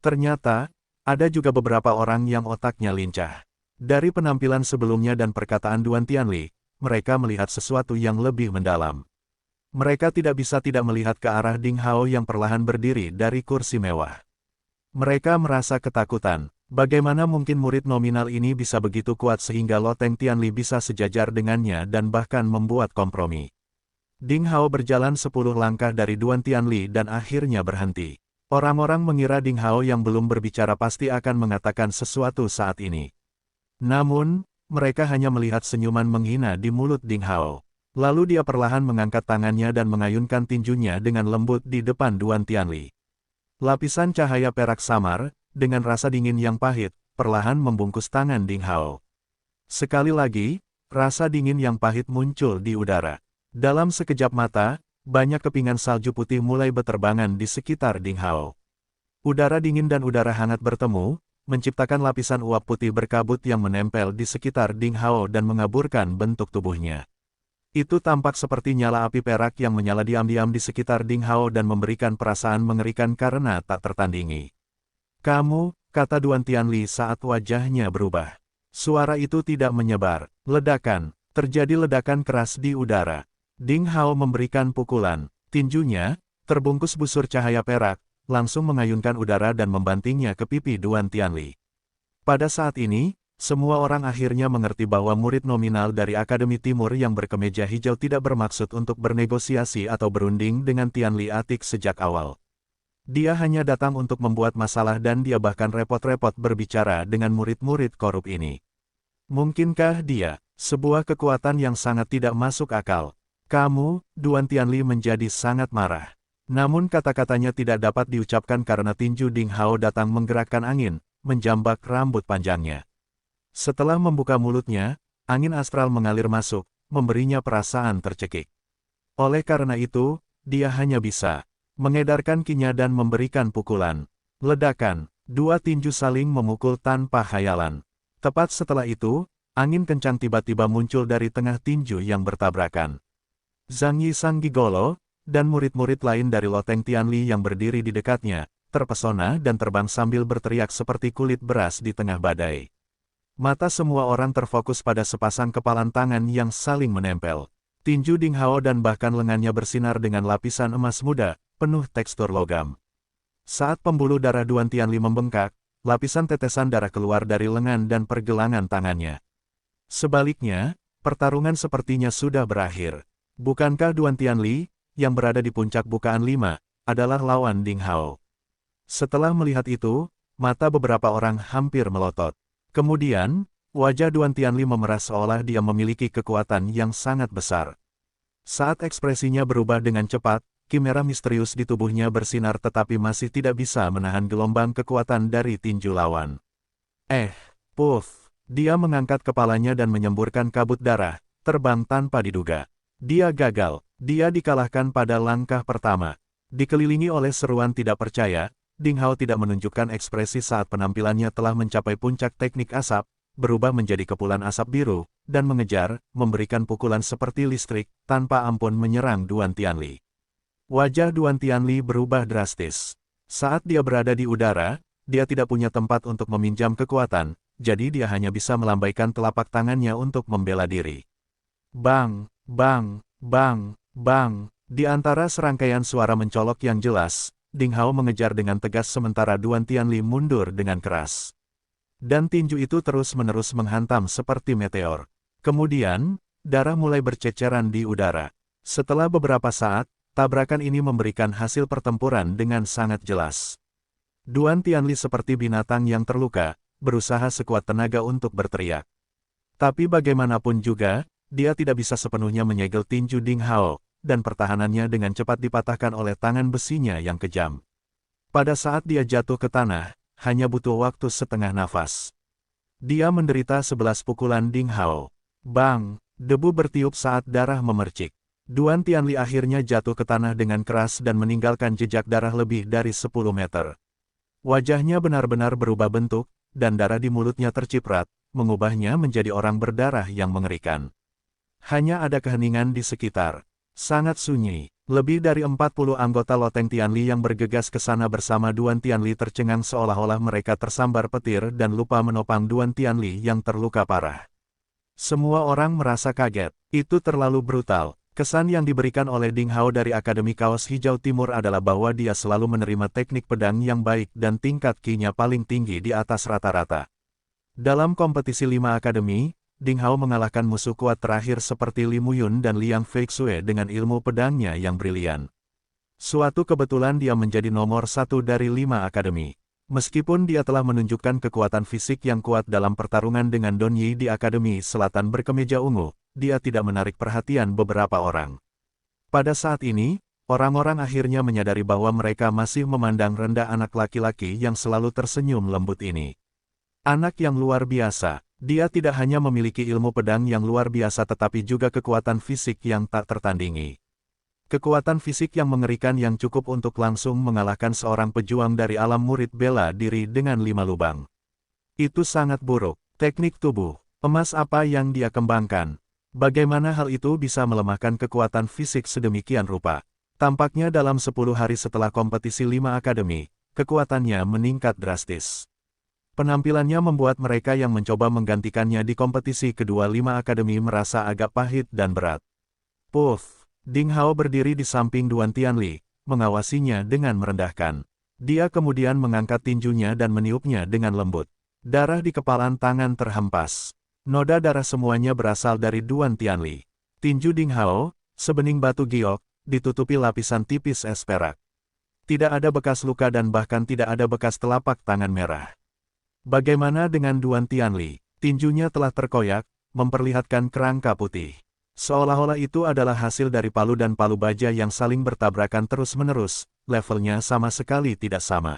Speaker 1: Ternyata, ada juga beberapa orang yang otaknya lincah. Dari penampilan sebelumnya dan perkataan Duan Tianli, mereka melihat sesuatu yang lebih mendalam. Mereka tidak bisa tidak melihat ke arah Ding Hao yang perlahan berdiri dari kursi mewah. Mereka merasa ketakutan. Bagaimana mungkin murid nominal ini bisa begitu kuat sehingga loteng Tianli bisa sejajar dengannya dan bahkan membuat kompromi. Ding Hao berjalan 10 langkah dari Duan Tianli dan akhirnya berhenti. Orang-orang mengira Ding Hao yang belum berbicara pasti akan mengatakan sesuatu saat ini. Namun, mereka hanya melihat senyuman menghina di mulut Ding Hao. Lalu dia perlahan mengangkat tangannya dan mengayunkan tinjunya dengan lembut di depan Duan Tianli. Lapisan cahaya perak samar, dengan rasa dingin yang pahit, perlahan membungkus tangan Ding Hao. Sekali lagi, rasa dingin yang pahit muncul di udara. Dalam sekejap mata, banyak kepingan salju putih mulai berterbangan di sekitar Ding Hao. Udara dingin dan udara hangat bertemu, menciptakan lapisan uap putih berkabut yang menempel di sekitar Ding Hao dan mengaburkan bentuk tubuhnya. Itu tampak seperti nyala api perak yang menyala diam-diam di sekitar Ding Hao dan memberikan perasaan mengerikan karena tak tertandingi. "Kamu," kata Duan Tianli saat wajahnya berubah. Suara itu tidak menyebar. Ledakan. Terjadi ledakan keras di udara. Ding Hao memberikan pukulan. Tinjunya, terbungkus busur cahaya perak, langsung mengayunkan udara dan membantingnya ke pipi Duan Tianli. Pada saat ini, semua orang akhirnya mengerti bahwa murid nominal dari Akademi Timur yang berkemeja hijau tidak bermaksud untuk bernegosiasi atau berunding dengan Tianli Atik sejak awal. Dia hanya datang untuk membuat masalah dan dia bahkan repot-repot berbicara dengan murid-murid korup ini. Mungkinkah dia, sebuah kekuatan yang sangat tidak masuk akal? "Kamu," Duan Tianli menjadi sangat marah. Namun kata-katanya tidak dapat diucapkan karena tinju Ding Hao datang menggerakkan angin, menjambak rambut panjangnya. Setelah membuka mulutnya, angin astral mengalir masuk, memberinya perasaan tercekik. Oleh karena itu, dia hanya bisa mengedarkan kinya dan memberikan pukulan. Ledakan, dua tinju saling memukul tanpa khayalan. Tepat setelah itu, angin kencang tiba-tiba muncul dari tengah tinju yang bertabrakan. Zhang Yi Sang Gigolo, dan murid-murid lain dari loteng Tianli yang berdiri di dekatnya, terpesona dan terbang sambil berteriak seperti kulit beras di tengah badai. Mata semua orang terfokus pada sepasang kepalan tangan yang saling menempel. Tinju Ding Hao dan bahkan lengannya bersinar dengan lapisan emas muda, penuh tekstur logam. Saat pembuluh darah Duan Tianli membengkak, lapisan tetesan darah keluar dari lengan dan pergelangan tangannya. Sebaliknya, pertarungan sepertinya sudah berakhir. Bukankah Duan Tianli, yang berada di puncak bukaan 5, adalah lawan Ding Hao? Setelah melihat itu, mata beberapa orang hampir melotot. Kemudian, wajah Duan Tianli memerah seolah dia memiliki kekuatan yang sangat besar. Saat ekspresinya berubah dengan cepat, kimera misterius di tubuhnya bersinar tetapi masih tidak bisa menahan gelombang kekuatan dari tinju lawan. Puff! Dia mengangkat kepalanya dan menyemburkan kabut darah, terbang tanpa diduga. Dia gagal, dia dikalahkan pada langkah pertama. Dikelilingi oleh seruan tidak percaya, Ding Hao tidak menunjukkan ekspresi saat penampilannya telah mencapai puncak teknik asap, berubah menjadi kepulan asap biru, dan mengejar, memberikan pukulan seperti listrik, tanpa ampun menyerang Duan Tianli. Wajah Duan Tianli berubah drastis. Saat dia berada di udara, dia tidak punya tempat untuk meminjam kekuatan, jadi dia hanya bisa melambaikan telapak tangannya untuk membela diri. Bang, bang, bang, bang. Di antara serangkaian suara mencolok yang jelas, Ding Hao mengejar dengan tegas sementara Duan Tianli mundur dengan keras. Dan tinju itu terus-menerus menghantam seperti meteor. Kemudian, darah mulai berceceran di udara. Setelah beberapa saat, tabrakan ini memberikan hasil pertempuran dengan sangat jelas. Duan Tianli seperti binatang yang terluka, berusaha sekuat tenaga untuk berteriak. Tapi bagaimanapun juga, dia tidak bisa sepenuhnya menyegel tinju Ding Hao, dan pertahanannya dengan cepat dipatahkan oleh tangan besinya yang kejam. Pada saat dia jatuh ke tanah, hanya butuh waktu setengah nafas. Dia menderita 11 pukulan Ding Hao. Bang! Debu bertiup saat darah memercik. Duan Tianli akhirnya jatuh ke tanah dengan keras dan meninggalkan jejak darah lebih dari 10 meter. Wajahnya benar-benar berubah bentuk, dan darah di mulutnya terciprat, mengubahnya menjadi orang berdarah yang mengerikan. Hanya ada keheningan di sekitar. Sangat sunyi. Lebih dari 40 anggota loteng Tianli yang bergegas ke sana bersama Duan Tianli tercengang seolah-olah mereka tersambar petir dan lupa menopang Duan Tianli yang terluka parah. Semua orang merasa kaget. Itu terlalu brutal. Kesan yang diberikan oleh Ding Hao dari Akademi Kaos Hijau Timur adalah bahwa dia selalu menerima teknik pedang yang baik dan tingkat ki-nya paling tinggi di atas rata-rata. Dalam kompetisi 5 akademi, Ding Hao mengalahkan musuh kuat terakhir seperti Li Muyun dan Liang Feixue dengan ilmu pedangnya yang brilian. Suatu kebetulan dia menjadi nomor 1 dari 5 akademi. Meskipun dia telah menunjukkan kekuatan fisik yang kuat dalam pertarungan dengan Don Yi di Akademi Selatan berkemeja ungu, dia tidak menarik perhatian beberapa orang. Pada saat ini, orang-orang akhirnya menyadari bahwa mereka masih memandang rendah anak laki-laki yang selalu tersenyum lembut ini. Anak yang luar biasa, dia tidak hanya memiliki ilmu pedang yang luar biasa tetapi juga kekuatan fisik yang tak tertandingi. Kekuatan fisik yang mengerikan yang cukup untuk langsung mengalahkan seorang pejuang dari alam murid bela diri dengan 5 lubang. Itu sangat buruk. Teknik tubuh, emas apa yang dia kembangkan? Bagaimana hal itu bisa melemahkan kekuatan fisik sedemikian rupa? Tampaknya dalam 10 hari setelah kompetisi 5 akademi, kekuatannya meningkat drastis. Penampilannya membuat mereka yang mencoba menggantikannya di kompetisi kedua 5 akademi merasa agak pahit dan berat. Puff! Ding Hao berdiri di samping Duan Tianli, mengawasinya dengan merendahkan. Dia kemudian mengangkat tinjunya dan meniupnya dengan lembut. Darah di kepalan tangan terhempas. Noda darah semuanya berasal dari Duan Tianli. Tinju Ding Hao, sebening batu giok, ditutupi lapisan tipis es perak. Tidak ada bekas luka dan bahkan tidak ada bekas telapak tangan merah. Bagaimana dengan Duan Tianli? Tinjunya telah terkoyak, memperlihatkan kerangka putih. Seolah-olah itu adalah hasil dari palu dan palu baja yang saling bertabrakan terus-menerus, levelnya sama sekali tidak sama.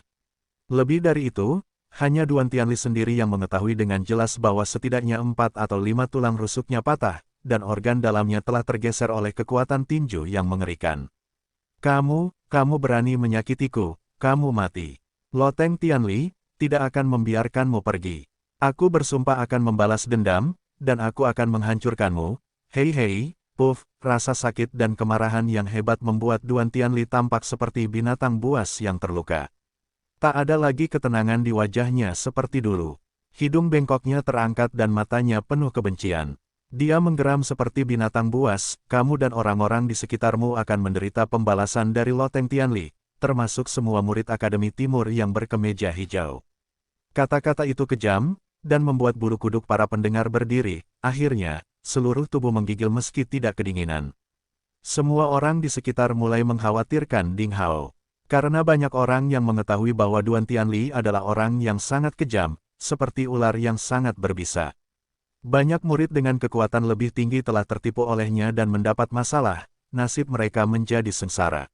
Speaker 1: Lebih dari itu, hanya Duan Tianli sendiri yang mengetahui dengan jelas bahwa setidaknya 4 atau 5 tulang rusuknya patah, dan organ dalamnya telah tergeser oleh kekuatan tinju yang mengerikan. Kamu berani menyakitiku, kamu mati. Loteng Tianli, tidak akan membiarkanmu pergi. Aku bersumpah akan membalas dendam, dan aku akan menghancurkanmu. Hei, puff, rasa sakit dan kemarahan yang hebat membuat Duan Tianli tampak seperti binatang buas yang terluka. Tak ada lagi ketenangan di wajahnya seperti dulu. Hidung bengkoknya terangkat dan matanya penuh kebencian. Dia menggeram seperti binatang buas, kamu dan orang-orang di sekitarmu akan menderita pembalasan dari Loteng Tianli, termasuk semua murid Akademi Timur yang berkemeja hijau. Kata-kata itu kejam, dan membuat bulu kuduk para pendengar berdiri. Akhirnya, seluruh tubuh menggigil meski tidak kedinginan. Semua orang di sekitar mulai mengkhawatirkan Ding Hao. Karena banyak orang yang mengetahui bahwa Duan Tianli adalah orang yang sangat kejam, seperti ular yang sangat berbisa. Banyak murid dengan kekuatan lebih tinggi telah tertipu olehnya dan mendapat masalah, nasib mereka menjadi sengsara.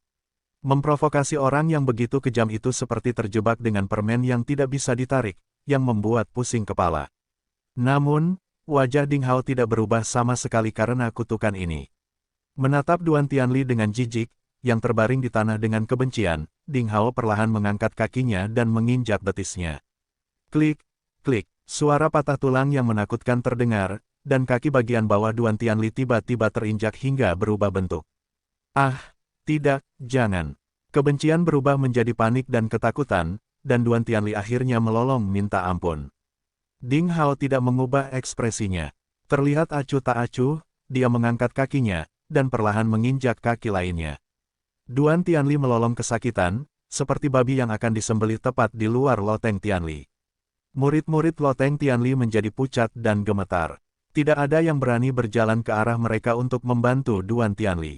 Speaker 1: Memprovokasi orang yang begitu kejam itu seperti terjebak dengan permen yang tidak bisa ditarik, yang membuat pusing kepala. Namun, wajah Ding Hao tidak berubah sama sekali karena kutukan ini. Menatap Duan Tianli dengan jijik, yang terbaring di tanah dengan kebencian, Ding Hao perlahan mengangkat kakinya dan menginjak betisnya. Klik, klik, suara patah tulang yang menakutkan terdengar, dan kaki bagian bawah Duan Tianli tiba-tiba terinjak hingga berubah bentuk. Ah, tidak, jangan. Kebencian berubah menjadi panik dan ketakutan, dan Duan Tianli akhirnya melolong minta ampun. Ding Hao tidak mengubah ekspresinya. Terlihat acuh tak acuh, dia mengangkat kakinya, dan perlahan menginjak kaki lainnya. Duan Tianli melolong kesakitan, seperti babi yang akan disembelih tepat di luar loteng Tianli. Murid-murid loteng Tianli menjadi pucat dan gemetar. Tidak ada yang berani berjalan ke arah mereka untuk membantu Duan Tianli.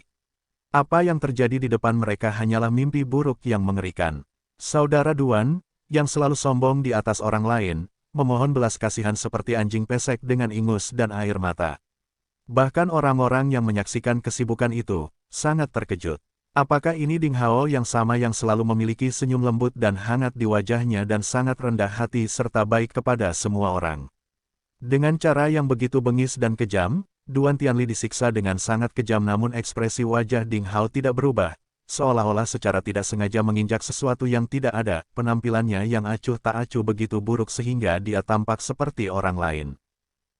Speaker 1: Apa yang terjadi di depan mereka hanyalah mimpi buruk yang mengerikan. Saudara Duan, yang selalu sombong di atas orang lain, memohon belas kasihan seperti anjing pesek dengan ingus dan air mata. Bahkan orang-orang yang menyaksikan kesibukan itu, sangat terkejut. Apakah ini Ding Hao yang sama yang selalu memiliki senyum lembut dan hangat di wajahnya dan sangat rendah hati serta baik kepada semua orang? Dengan cara yang begitu bengis dan kejam, Duan Tianli disiksa dengan sangat kejam namun ekspresi wajah Ding Hao tidak berubah, seolah-olah secara tidak sengaja menginjak sesuatu yang tidak ada. Penampilannya yang acuh tak acuh begitu buruk sehingga dia tampak seperti orang lain.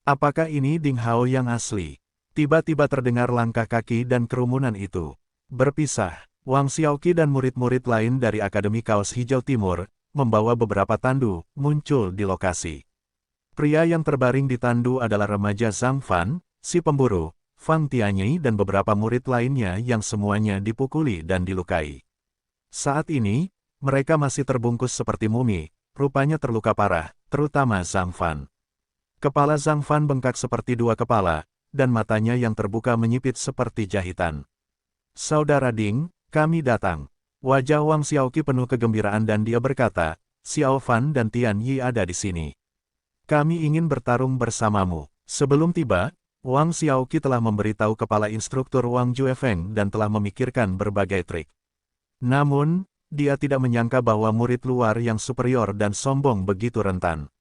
Speaker 1: Apakah ini Ding Hao yang asli? Tiba-tiba terdengar langkah kaki dan kerumunan itu berpisah. Wang Xiaoqi dan murid-murid lain dari Akademi Kaos Hijau Timur, membawa beberapa tandu, muncul di lokasi. Pria yang terbaring di tandu adalah remaja Zhang Fan, si pemburu, Fang Tianyi dan beberapa murid lainnya yang semuanya dipukuli dan dilukai. Saat ini, mereka masih terbungkus seperti mumi, rupanya terluka parah, terutama Zhang Fan. Kepala Zhang Fan bengkak seperti dua kepala, dan matanya yang terbuka menyipit seperti jahitan. Saudara Ding, kami datang. Wajah Wang Xiaoqi penuh kegembiraan dan dia berkata, Xiao Fan dan Tian Yi ada di sini. Kami ingin bertarung bersamamu. Sebelum tiba, Wang Xiaoqi telah memberitahu kepala instruktur Wang Juefeng dan telah memikirkan berbagai trik. Namun, dia tidak menyangka bahwa murid luar yang superior dan sombong begitu rentan.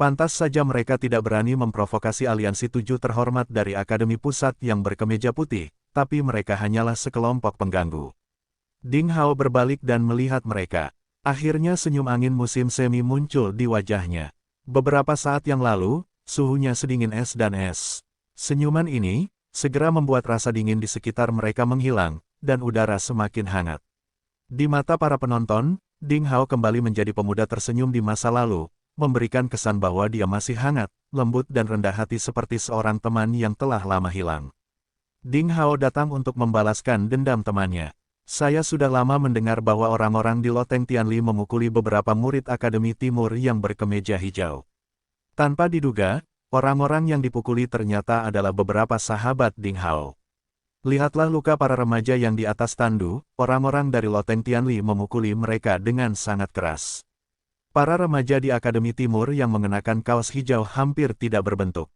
Speaker 1: Pantas saja mereka tidak berani memprovokasi aliansi 7 terhormat dari Akademi Pusat yang berkemeja putih, tapi mereka hanyalah sekelompok pengganggu. Ding Hao berbalik dan melihat mereka. Akhirnya senyum angin musim semi muncul di wajahnya. Beberapa saat yang lalu, suhunya sedingin es dan es. Senyuman ini, segera membuat rasa dingin di sekitar mereka menghilang, dan udara semakin hangat. Di mata para penonton, Ding Hao kembali menjadi pemuda tersenyum di masa lalu, memberikan kesan bahwa dia masih hangat, lembut dan rendah hati seperti seorang teman yang telah lama hilang. Ding Hao datang untuk membalaskan dendam temannya. Saya sudah lama mendengar bahwa orang-orang di loteng Tianli memukuli beberapa murid Akademi Timur yang berkemeja hijau. Tanpa diduga, orang-orang yang dipukuli ternyata adalah beberapa sahabat Ding Hao. Lihatlah luka para remaja yang di atas tandu, orang-orang dari loteng Tianli memukuli mereka dengan sangat keras. Para remaja di Akademi Timur yang mengenakan kaos hijau hampir tidak berbentuk.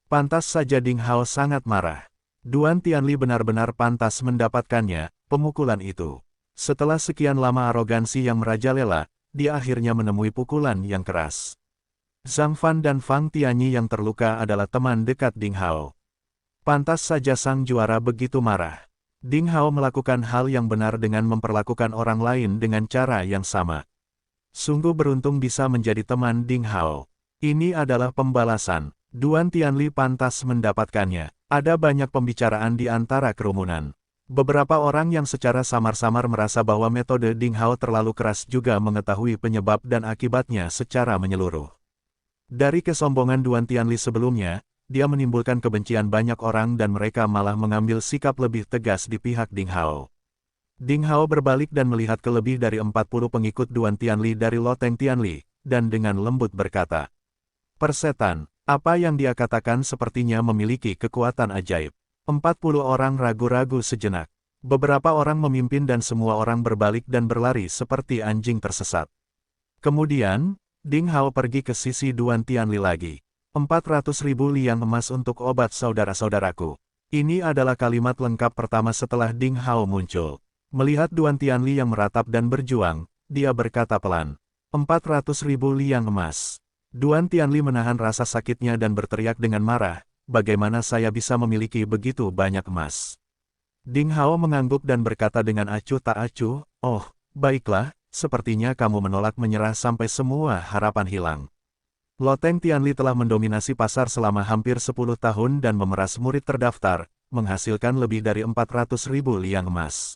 Speaker 1: Pantas saja Ding Hao sangat marah. Duan Tianli benar-benar pantas mendapatkannya, pemukulan itu. Setelah sekian lama arogansi yang merajalela, dia akhirnya menemui pukulan yang keras. Zhang Fan dan Fang Tianyi yang terluka adalah teman dekat Ding Hao. Pantas saja sang juara begitu marah. Ding Hao melakukan hal yang benar dengan memperlakukan orang lain dengan cara yang sama. Sungguh beruntung bisa menjadi teman Ding Hao. Ini adalah pembalasan. Duan Tianli pantas mendapatkannya. Ada banyak pembicaraan di antara kerumunan. Beberapa orang yang secara samar-samar merasa bahwa metode Ding Hao terlalu keras juga mengetahui penyebab dan akibatnya secara menyeluruh. Dari kesombongan Duan Tianli sebelumnya, dia menimbulkan kebencian banyak orang dan mereka malah mengambil sikap lebih tegas di pihak Ding Hao. Ding Hao berbalik dan melihat ke lebih dari 40 pengikut Duan Tianli dari loteng Tianli, dan dengan lembut berkata, "Persetan, apa yang dia katakan sepertinya memiliki kekuatan ajaib." 40 orang ragu-ragu sejenak. Beberapa orang memimpin dan semua orang berbalik dan berlari seperti anjing tersesat. Kemudian, Ding Hao pergi ke sisi Duan Tianli lagi. 400.000 liang emas untuk obat saudara-saudaraku. Ini adalah kalimat lengkap pertama setelah Ding Hao muncul. Melihat Duan Tianli yang meratap dan berjuang, dia berkata pelan, 400.000 liang emas. Duan Tianli menahan rasa sakitnya dan berteriak dengan marah, bagaimana saya bisa memiliki begitu banyak emas? Ding Hao mengangguk dan berkata dengan acuh tak acuh, oh, baiklah, sepertinya kamu menolak menyerah sampai semua harapan hilang. Loteng Tianli telah mendominasi pasar selama hampir 10 tahun dan memeras murid terdaftar, menghasilkan lebih dari 400.000 liang emas.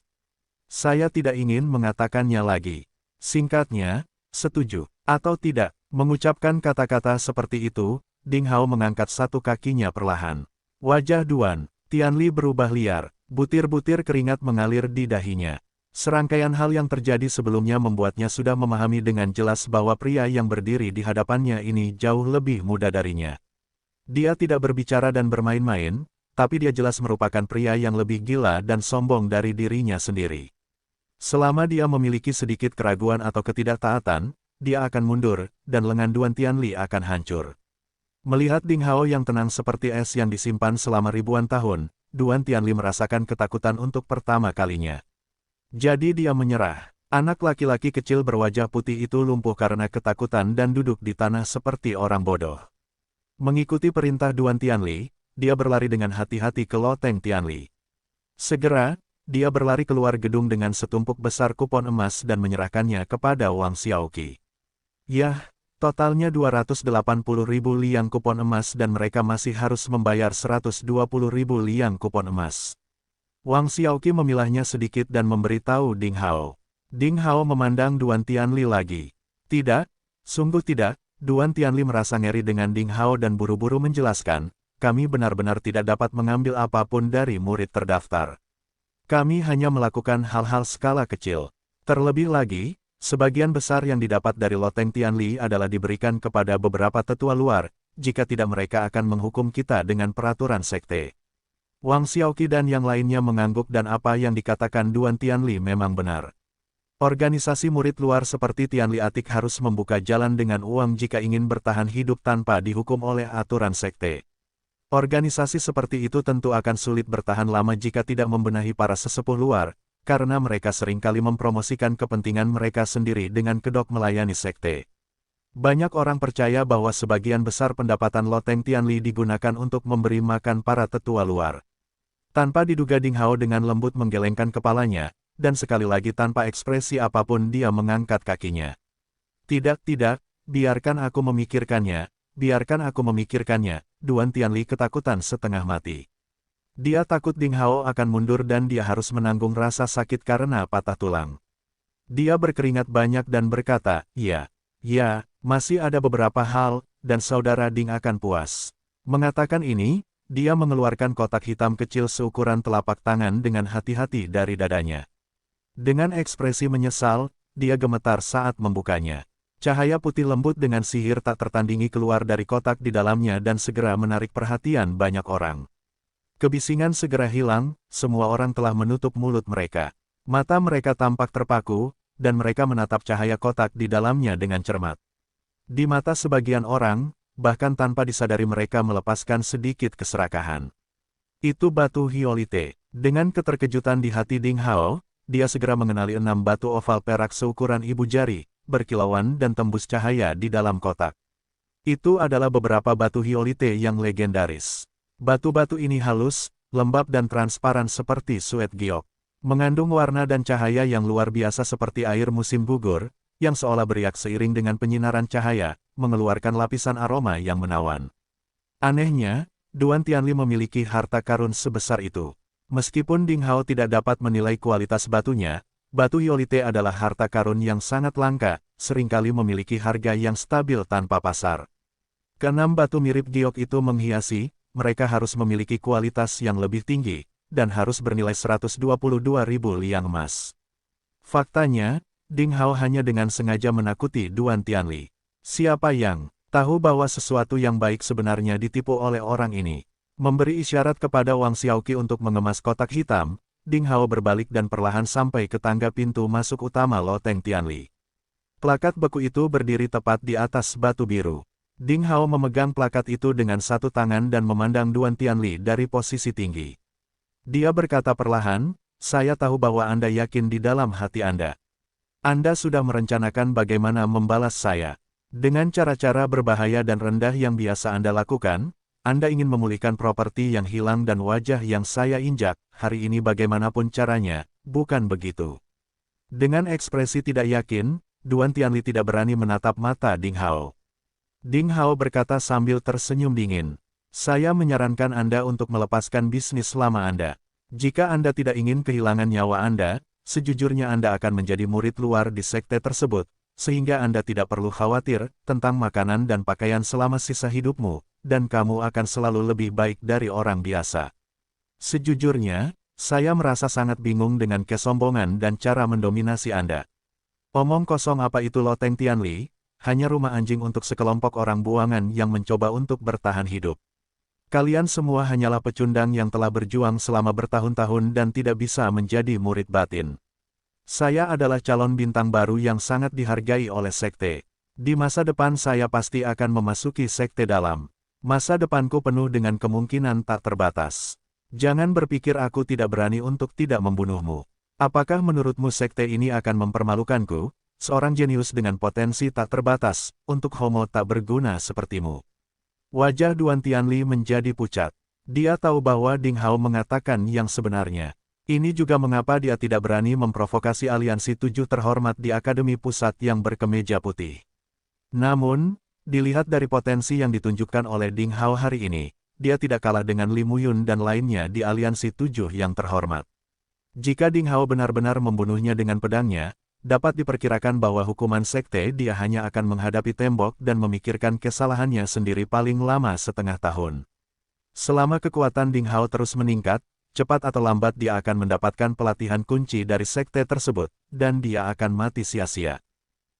Speaker 1: Saya tidak ingin mengatakannya lagi. Singkatnya, setuju, atau tidak. Mengucapkan kata-kata seperti itu, Ding Hao mengangkat satu kakinya perlahan. Wajah Duan Tianli berubah liar, butir-butir keringat mengalir di dahinya. Serangkaian hal yang terjadi sebelumnya membuatnya sudah memahami dengan jelas bahwa pria yang berdiri di hadapannya ini jauh lebih muda darinya. Dia tidak berbicara dan bermain-main, tapi dia jelas merupakan pria yang lebih gila dan sombong dari dirinya sendiri. Selama dia memiliki sedikit keraguan atau ketidaktaatan, dia akan mundur, dan lengan Duan Tianli akan hancur. Melihat Ding Hao yang tenang seperti es yang disimpan selama ribuan tahun, Duan Tianli merasakan ketakutan untuk pertama kalinya. Jadi dia menyerah. Anak laki-laki kecil berwajah putih itu lumpuh karena ketakutan dan duduk di tanah seperti orang bodoh. Mengikuti perintah Duan Tianli, dia berlari dengan hati-hati ke loteng Tianli. Segera, dia berlari keluar gedung dengan setumpuk besar kupon emas dan menyerahkannya kepada Wang Xiaoqi. Yah, totalnya 280.000 liang kupon emas dan mereka masih harus membayar 120.000 liang kupon emas. Wang Xiaoqi memilahnya sedikit dan memberitahu Ding Hao. Ding Hao memandang Duan Tianli lagi. Tidak, sungguh tidak, Duan Tianli merasa ngeri dengan Ding Hao dan buru-buru menjelaskan, kami benar-benar tidak dapat mengambil apapun dari murid terdaftar. Kami hanya melakukan hal-hal skala kecil. Terlebih lagi, sebagian besar yang didapat dari loteng Tianli adalah diberikan kepada beberapa tetua luar, jika tidak mereka akan menghukum kita dengan peraturan sekte. Wang Xiaoqi dan yang lainnya mengangguk dan apa yang dikatakan Duan Tianli memang benar. Organisasi murid luar seperti Tianli Atik harus membuka jalan dengan uang jika ingin bertahan hidup tanpa dihukum oleh aturan sekte. Organisasi seperti itu tentu akan sulit bertahan lama jika tidak membenahi para sesepuh luar, karena mereka seringkali mempromosikan kepentingan mereka sendiri dengan kedok melayani sekte. Banyak orang percaya bahwa sebagian besar pendapatan loteng Tianli digunakan untuk memberi makan para tetua luar. Tanpa diduga Ding Hao dengan lembut menggelengkan kepalanya, dan sekali lagi tanpa ekspresi apapun dia mengangkat kakinya. Tidak, biarkan aku memikirkannya. Biarkan aku memikirkannya, Duan Tianli ketakutan setengah mati. Dia takut Ding Hao akan mundur dan dia harus menanggung rasa sakit karena patah tulang. Dia berkeringat banyak dan berkata, ya, masih ada beberapa hal, dan saudara Ding akan puas. Mengatakan ini, dia mengeluarkan kotak hitam kecil seukuran telapak tangan dengan hati-hati dari dadanya. Dengan ekspresi menyesal, dia gemetar saat membukanya. Cahaya putih lembut dengan sihir tak tertandingi keluar dari kotak di dalamnya dan segera menarik perhatian banyak orang. Kebisingan segera hilang, semua orang telah menutup mulut mereka. Mata mereka tampak terpaku, dan mereka menatap cahaya kotak di dalamnya dengan cermat. Di mata sebagian orang, bahkan tanpa disadari mereka melepaskan sedikit keserakahan. Itu batu Hyolite. Dengan keterkejutan di hati Ding Hao, dia segera mengenali 6 batu oval perak seukuran ibu jari, berkilauan dan tembus cahaya di dalam kotak. Itu adalah beberapa batu Hyolite yang legendaris. Batu-batu ini halus, lembab dan transparan seperti suet giok. Mengandung warna dan cahaya yang luar biasa seperti air musim gugur, yang seolah beriak seiring dengan penyinaran cahaya, mengeluarkan lapisan aroma yang menawan. Anehnya, Duan Tianli memiliki harta karun sebesar itu. Meskipun Ding Hao tidak dapat menilai kualitas batunya, batu Hyolite adalah harta karun yang sangat langka, seringkali memiliki harga yang stabil tanpa pasar. Keenam batu mirip giok itu menghiasi, mereka harus memiliki kualitas yang lebih tinggi, dan harus bernilai 122.000 liang emas. Faktanya, Ding Hao hanya dengan sengaja menakuti Duan Tianli. Siapa yang tahu bahwa sesuatu yang baik sebenarnya ditipu oleh orang ini? Memberi isyarat kepada Wang Xiaoqi untuk mengemas kotak hitam, Ding Hao berbalik dan perlahan sampai ke tangga pintu masuk utama loteng Tianli. Plakat beku itu berdiri tepat di atas batu biru. Ding Hao memegang plakat itu dengan satu tangan dan memandang Duan Tianli dari posisi tinggi. Dia berkata perlahan, "Saya tahu bahwa Anda yakin di dalam hati Anda. Anda sudah merencanakan bagaimana membalas saya. Dengan cara-cara berbahaya dan rendah yang biasa Anda lakukan, Anda ingin memulihkan properti yang hilang dan wajah yang saya injak, hari ini bagaimanapun caranya, bukan begitu?" Dengan ekspresi tidak yakin, Duan Tianli tidak berani menatap mata Ding Hao. Ding Hao berkata sambil tersenyum dingin, "Saya menyarankan Anda untuk melepaskan bisnis lama Anda. Jika Anda tidak ingin kehilangan nyawa Anda, sejujurnya Anda akan menjadi murid luar di sekte tersebut, sehingga Anda tidak perlu khawatir tentang makanan dan pakaian selama sisa hidupmu, dan kamu akan selalu lebih baik dari orang biasa. Sejujurnya, saya merasa sangat bingung dengan kesombongan dan cara mendominasi Anda. Omong kosong apa itu loteng Tianli, hanya rumah anjing untuk sekelompok orang buangan yang mencoba untuk bertahan hidup. Kalian semua hanyalah pecundang yang telah berjuang selama bertahun-tahun dan tidak bisa menjadi murid batin. Saya adalah calon bintang baru yang sangat dihargai oleh sekte. Di masa depan saya pasti akan memasuki sekte dalam. Masa depanku penuh dengan kemungkinan tak terbatas. Jangan berpikir aku tidak berani untuk tidak membunuhmu. Apakah menurutmu sekte ini akan mempermalukanku, seorang jenius dengan potensi tak terbatas, untuk homo tak berguna sepertimu?" Wajah Duan Tianli menjadi pucat. Dia tahu bahwa Ding Hao mengatakan yang sebenarnya. Ini juga mengapa dia tidak berani memprovokasi aliansi 7 terhormat di Akademi Pusat yang berkemeja putih. Namun, dilihat dari potensi yang ditunjukkan oleh Ding Hao hari ini, dia tidak kalah dengan Li Muyun dan lainnya di aliansi 7 yang terhormat. Jika Ding Hao benar-benar membunuhnya dengan pedangnya, dapat diperkirakan bahwa hukuman sekte dia hanya akan menghadapi tembok dan memikirkan kesalahannya sendiri paling lama setengah tahun. Selama kekuatan Ding Hao terus meningkat, cepat atau lambat dia akan mendapatkan pelatihan kunci dari sekte tersebut, dan dia akan mati sia-sia.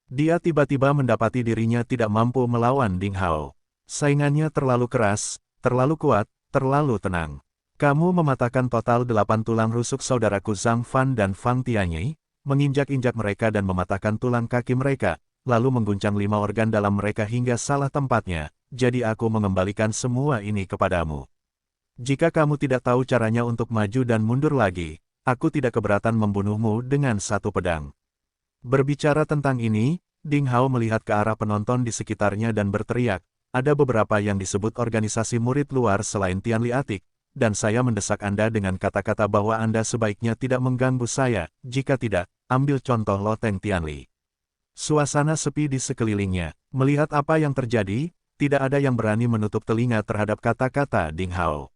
Speaker 1: Dia tiba-tiba mendapati dirinya tidak mampu melawan Ding Hao. Saingannya terlalu keras, terlalu kuat, terlalu tenang. Kamu mematahkan total 8 tulang rusuk saudaraku Zhang Fan dan Fang Tianyi, menginjak-injak mereka dan mematahkan tulang kaki mereka, lalu mengguncang 5 organ dalam mereka hingga salah tempatnya, jadi aku mengembalikan semua ini kepadamu. Jika kamu tidak tahu caranya untuk maju dan mundur lagi, aku tidak keberatan membunuhmu dengan satu pedang. Berbicara tentang ini, Ding Hao melihat ke arah penonton di sekitarnya dan berteriak, "Ada beberapa yang disebut organisasi murid luar selain Tianli Atik, dan saya mendesak Anda dengan kata-kata bahwa Anda sebaiknya tidak mengganggu saya, jika tidak, ambil contoh loteng Tianli." Suasana sepi di sekelilingnya. Melihat apa yang terjadi, tidak ada yang berani menutup telinga terhadap kata-kata Ding Hao.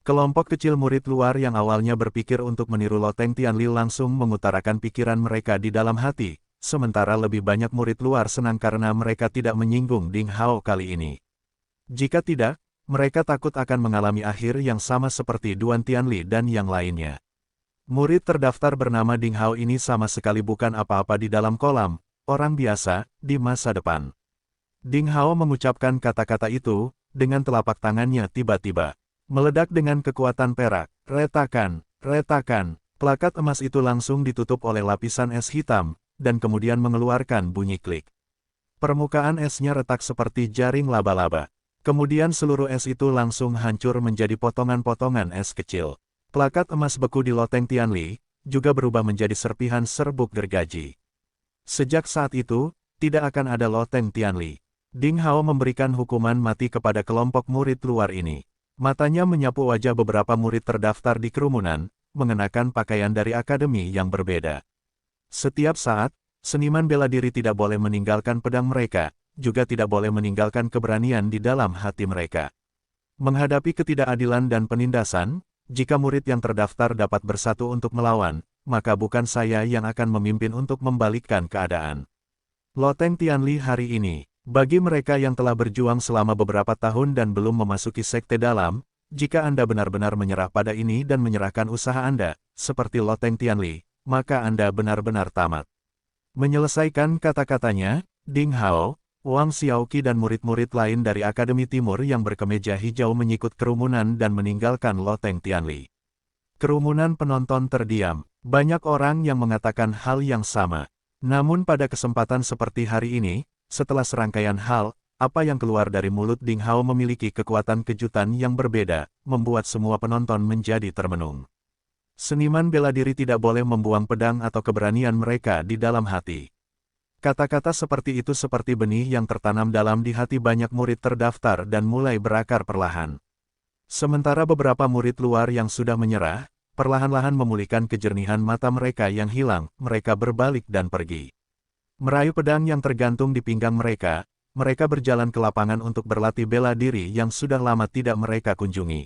Speaker 1: Kelompok kecil murid luar yang awalnya berpikir untuk meniru loteng Tianli langsung mengutarakan pikiran mereka di dalam hati, sementara lebih banyak murid luar senang karena mereka tidak menyinggung Ding Hao kali ini. Jika tidak, mereka takut akan mengalami akhir yang sama seperti Duan Tianli dan yang lainnya. Murid terdaftar bernama Ding Hao ini sama sekali bukan apa-apa di dalam kolam, orang biasa, di masa depan. Ding Hao mengucapkan kata-kata itu, dengan telapak tangannya tiba-tiba meledak dengan kekuatan perak. Retakan, retakan, plakat emas itu langsung ditutup oleh lapisan es hitam, dan kemudian mengeluarkan bunyi klik. Permukaan esnya retak seperti jaring laba-laba. Kemudian seluruh es itu langsung hancur menjadi potongan-potongan es kecil. Plakat emas beku di loteng Tianli, juga berubah menjadi serpihan serbuk gergaji. Sejak saat itu, tidak akan ada loteng Tianli. Ding Hao memberikan hukuman mati kepada kelompok murid luar ini. Matanya menyapu wajah beberapa murid terdaftar di kerumunan, mengenakan pakaian dari akademi yang berbeda. Setiap saat, seniman bela diri tidak boleh meninggalkan pedang mereka, juga tidak boleh meninggalkan keberanian di dalam hati mereka. Menghadapi ketidakadilan dan penindasan, jika murid yang terdaftar dapat bersatu untuk melawan, maka bukan saya yang akan memimpin untuk membalikkan keadaan. Loteng Tianli hari ini, bagi mereka yang telah berjuang selama beberapa tahun dan belum memasuki sekte dalam, Jika Anda benar-benar menyerah pada ini dan menyerahkan usaha Anda, seperti Loteng Tianli, maka Anda benar-benar tamat. Menyelesaikan kata-katanya, Ding Hao, Wang Xiaoqi dan murid-murid lain dari Akademi Timur yang berkemeja hijau menyikut kerumunan dan meninggalkan Loteng Tianli. Kerumunan penonton terdiam. Banyak orang yang mengatakan hal yang sama. Namun pada kesempatan seperti hari ini, setelah serangkaian hal, apa yang keluar dari mulut Ding Hao memiliki kekuatan kejutan yang berbeda, membuat semua penonton menjadi termenung. Seniman bela diri tidak boleh membuang pedang atau keberanian mereka di dalam hati. Kata-kata seperti itu seperti benih yang tertanam dalam di hati banyak murid terdaftar dan mulai berakar perlahan. Sementara beberapa murid luar yang sudah menyerah, perlahan-lahan memulihkan kejernihan mata mereka yang hilang, mereka berbalik dan pergi. Merayu pedang yang tergantung di pinggang mereka, mereka berjalan ke lapangan untuk berlatih bela diri yang sudah lama tidak mereka kunjungi.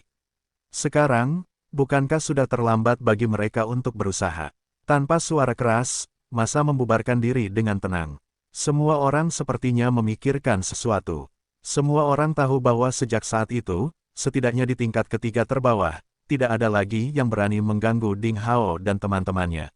Speaker 1: Sekarang, bukankah sudah terlambat bagi mereka untuk berusaha? Tanpa suara keras, massa membubarkan diri dengan tenang. Semua orang sepertinya memikirkan sesuatu. Semua orang tahu bahwa sejak saat itu, setidaknya di tingkat ketiga terbawah, tidak ada lagi yang berani mengganggu Ding Hao dan teman-temannya.